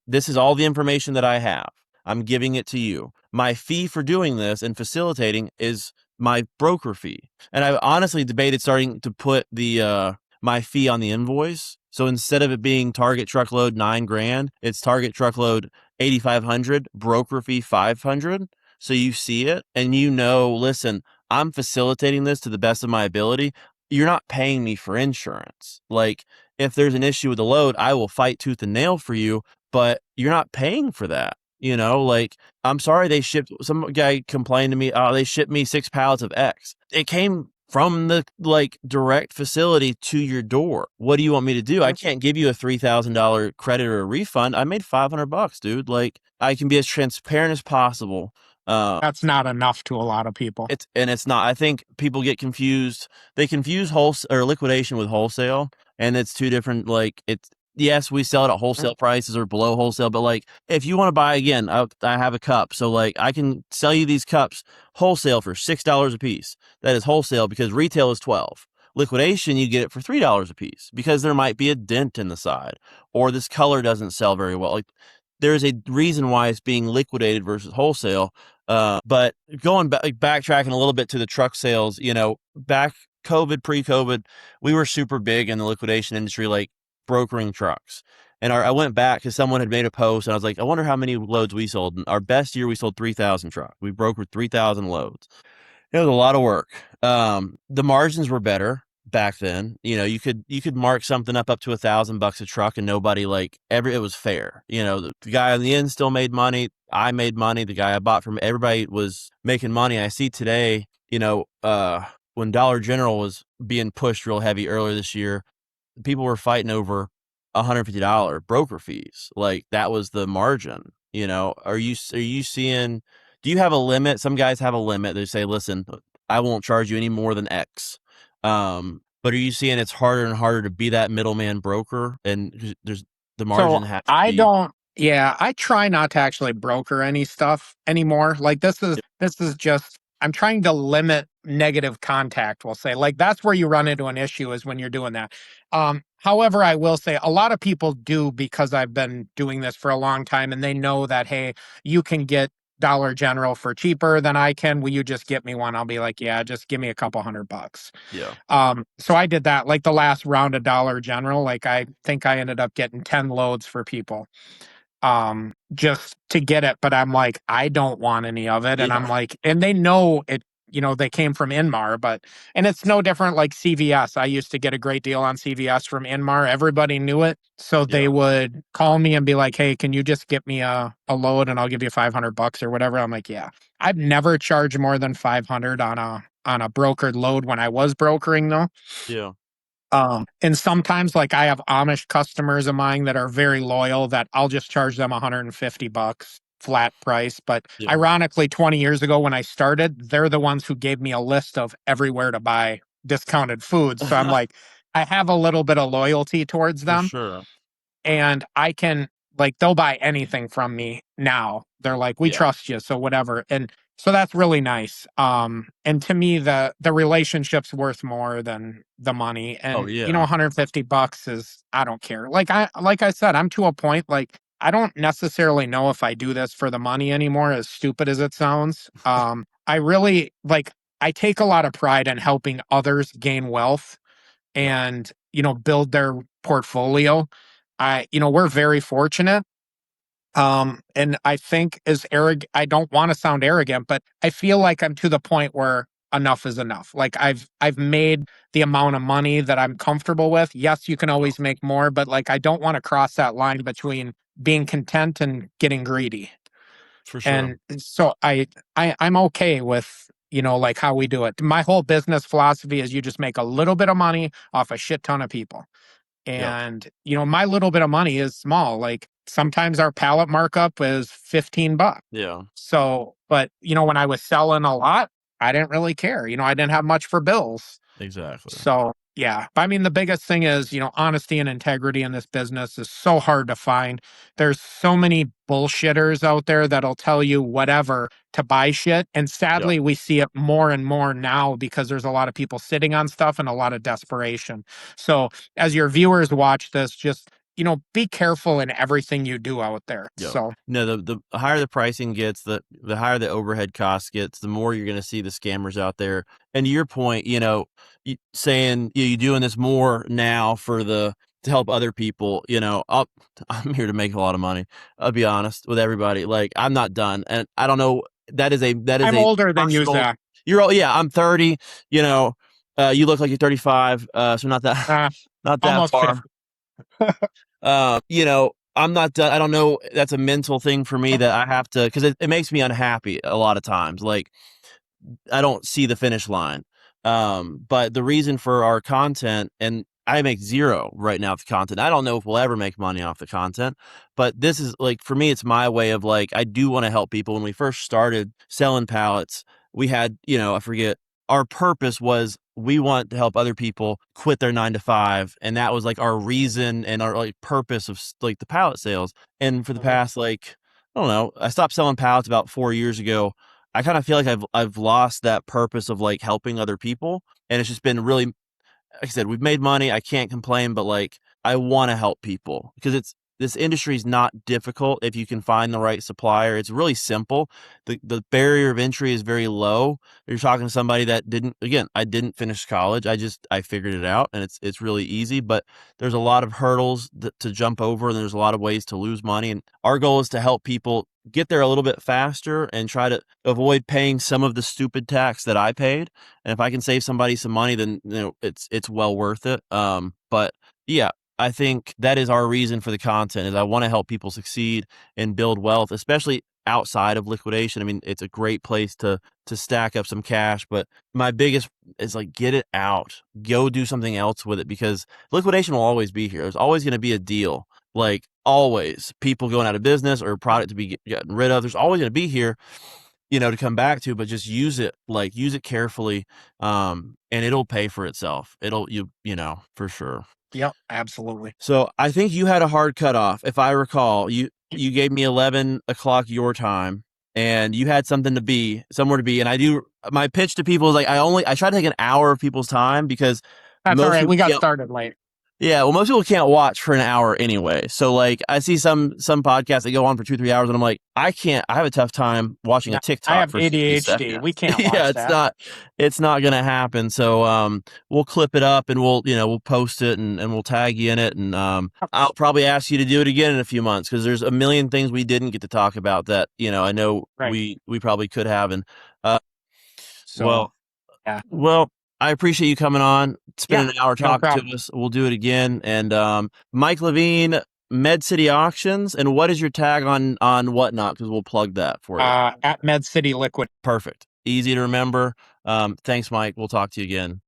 Speaker 1: This is all the information that I have. I'm giving it to you. My fee for doing this and facilitating is my broker fee. And I've honestly debated starting to put the my fee on the invoice. So instead of it being target truckload $9,000, it's target truckload 8,500, broker fee 500. So you see it and listen, I'm facilitating this to the best of my ability. You're not paying me for insurance. Like if there's an issue with the load, I will fight tooth and nail for you, but you're not paying for that. Like I'm sorry some guy complained to me, oh, they shipped me 6 pallets of X. It came from the like direct facility to your door. What do you want me to do? I can't give you a $3,000 credit or a refund. I made $500, dude. Like I can be as transparent as possible.
Speaker 2: That's not enough to a lot of people.
Speaker 1: It's not. I think people get confused. They confuse wholesale or liquidation with wholesale, and it's two different. Like it's yes, we sell it at wholesale prices or below wholesale, but like if you want to buy again, I have a cup, so like I can sell you these cups wholesale for $6 a piece. That is wholesale because retail is 12. Liquidation, you get it for $3 a piece because there might be a dent in the side or this color doesn't sell very well. Like there's a reason why it's being liquidated versus wholesale. But going back, backtracking a little bit to the truck sales, back pre-COVID, we were super big in the liquidation industry, like brokering trucks. And I went back because someone had made a post and I was like, I wonder how many loads we sold. And our best year, we sold 3,000 trucks. We brokered 3,000 loads. It was a lot of work. The margins were better back then. You could mark something up to $1,000 a truck and nobody it was fair. The guy on the end still made money. I made money. The guy I bought from, everybody was making money. I see today, when Dollar General was being pushed real heavy earlier this year, people were fighting over $150 broker fees. Like that was the margin. Are you seeing, do you have a limit? Some guys have a limit. They say, listen, I won't charge you any more than X. But are you seeing it's harder and harder to be that middleman broker and there's the margin
Speaker 2: So
Speaker 1: has to
Speaker 2: I
Speaker 1: be,
Speaker 2: don't, yeah, I try not to actually broker any stuff anymore. Like this is just, I'm trying to limit negative contact, we'll say. Like that's where you run into an issue is when you're doing that. However, I will say a lot of people do because I've been doing this for a long time and they know that, hey, you can get Dollar General for cheaper than I can. Will you just get me one? I'll be like, yeah, just give me a couple $100.
Speaker 1: yeah,
Speaker 2: So I did that like the last round of Dollar General. Like I think I ended up getting 10 loads for people just to get it. But I'm like, I don't want any of it. And I'm
Speaker 1: yeah,
Speaker 2: like, and they know it, they came from Inmar, and it's no different like CVS. I used to get a great deal on CVS from Inmar. Everybody knew it. So they
Speaker 1: yeah,
Speaker 2: would call me and be like, hey, can you just get me a load and I'll give you $500 or whatever. I'm like, yeah. I've never charged more than 500 on a brokered load when I was brokering though.
Speaker 1: yeah.
Speaker 2: And sometimes like I have Amish customers of mine that are very loyal that I'll just charge them $150 flat price. But
Speaker 1: Yeah.
Speaker 2: ironically, 20 years ago when I started, they're the ones who gave me a list of everywhere to buy discounted food. So I'm like, I have a little bit of loyalty towards
Speaker 1: For
Speaker 2: them,
Speaker 1: sure.
Speaker 2: and I can like they'll buy anything from me now. They're like, "We
Speaker 1: Yeah.
Speaker 2: trust you," so whatever. And so that's really nice. And to me the relationship's worth more than the money.
Speaker 1: Oh
Speaker 2: And
Speaker 1: yeah.
Speaker 2: $150 is I don't care. Like I said, I'm to a point like I don't necessarily know if I do this for the money anymore, as stupid as it sounds. I really like I take a lot of pride in helping others gain wealth
Speaker 1: Yeah.
Speaker 2: and build their portfolio. We're very fortunate. And I think as arrogant, I don't want to sound arrogant, but I feel like I'm to the point where enough is enough. Like I've made the amount of money that I'm comfortable with. Yes, you can
Speaker 1: Yeah.
Speaker 2: always make more, but like I don't want to cross that line between being content and getting greedy.
Speaker 1: For sure.
Speaker 2: And so I'm okay with like how we do it. My whole business philosophy is you just make a little bit of money off a shit ton of people.
Speaker 1: Yep.
Speaker 2: And my little bit of money is small. Like sometimes our pallet markup is $15.
Speaker 1: Yeah.
Speaker 2: So, but when I was selling a lot, I didn't really care. I didn't have much for bills.
Speaker 1: Exactly.
Speaker 2: So, yeah. I mean, the biggest thing is, honesty and integrity in this business is so hard to find. There's so many bullshitters out there that'll tell you whatever to buy shit. And
Speaker 1: Yep.
Speaker 2: sadly, we see it more and more now because there's a lot of people sitting on stuff and a lot of desperation. So, as your viewers watch this, just, be careful in everything you do out there.
Speaker 1: Yep.
Speaker 2: So,
Speaker 1: No, the higher the pricing gets, the higher the overhead cost gets, the more you're going to see the scammers out there. And to your point, saying you doing this more now to help other people, I'm here to make a lot of money. I'll be honest with everybody. Like I'm not done, and I don't know. That is
Speaker 2: I'm
Speaker 1: a
Speaker 2: older than you,
Speaker 1: personal.
Speaker 2: Zach.
Speaker 1: You're all yeah. I'm 30. You know, you look like you're 35. So not that
Speaker 2: Uh,
Speaker 1: not that
Speaker 2: Almost
Speaker 1: far.
Speaker 2: 50.
Speaker 1: I'm not done. I don't know. That's a mental thing for me that I have to, because it makes me unhappy a lot of times. Like, I don't see the finish line. But the reason for our content, and I make zero right now with the content. I don't know if we'll ever make money off the content, but this is like, for me, it's my way of like, I do want to help people. When we first started selling pallets, we had, I forget, our purpose was we want to help other people quit their 9 to 5. And that was like our reason and our like purpose of like the pallet sales. And for the
Speaker 2: Mhm.
Speaker 1: past, like, I don't know, I stopped selling pallets about 4 years ago. I kind of feel like I've lost that purpose of like helping other people, and it's just been really, like I said, we've made money. I can't complain, but like I want to help people because this industry is not difficult if you can find the right supplier. It's really simple. The barrier of entry is very low. You're talking to somebody that I didn't finish college. I figured it out, and it's really easy. But there's a lot of hurdles to jump over, and there's a lot of ways to lose money. And our goal is to help people get there a little bit faster and try to avoid paying some of the stupid tax that I paid. And if I can save somebody some money, then it's well worth it. But yeah, I think that is our reason for the content is I want to help people succeed and build wealth, especially outside of liquidation. I mean, it's a great place to stack up some cash, but my biggest is like get it out. Go do something else with it because liquidation will always be here. There's always going to be a deal. Like always, people going out of business or product to be getting rid of. There's always going to be here, to come back to, but just use it carefully. And it'll pay for itself. For sure.
Speaker 2: Yep, absolutely.
Speaker 1: So I think you had a hard cutoff. If I recall, you gave me 11 o'clock your time and you had somewhere to be. And my pitch to people is like, I try to take an hour of people's time because
Speaker 2: That's all
Speaker 1: most
Speaker 2: right.
Speaker 1: people
Speaker 2: We got
Speaker 1: can't.
Speaker 2: started late.
Speaker 1: Yeah, well, most people can't watch for an hour anyway. So like, I see some podcasts that go on for 2-3 hours, and I'm like, I can't. I have a tough time watching a
Speaker 2: Yeah, I
Speaker 1: TikTok
Speaker 2: have
Speaker 1: for 60
Speaker 2: ADHD. We
Speaker 1: seconds.
Speaker 2: can't
Speaker 1: Yeah,
Speaker 2: watch that.
Speaker 1: it's not gonna happen. So we'll clip it up and we'll post it and we'll tag you in it, and I'll probably ask you to do it again in a few months because there's a million things we didn't get to talk about that I know
Speaker 2: Right.
Speaker 1: we probably could have. And
Speaker 2: So,
Speaker 1: well,
Speaker 2: yeah.
Speaker 1: well, I appreciate you coming on,
Speaker 2: Yeah,
Speaker 1: spending an hour
Speaker 2: no
Speaker 1: talking
Speaker 2: problem.
Speaker 1: to us. We'll do it again. And Mike Levine, Med City Auctions. And what is your tag on Whatnot? Because we'll plug that for you.
Speaker 2: At Med City Liquid.
Speaker 1: Perfect. Easy to remember. Thanks, Mike. We'll talk to you again.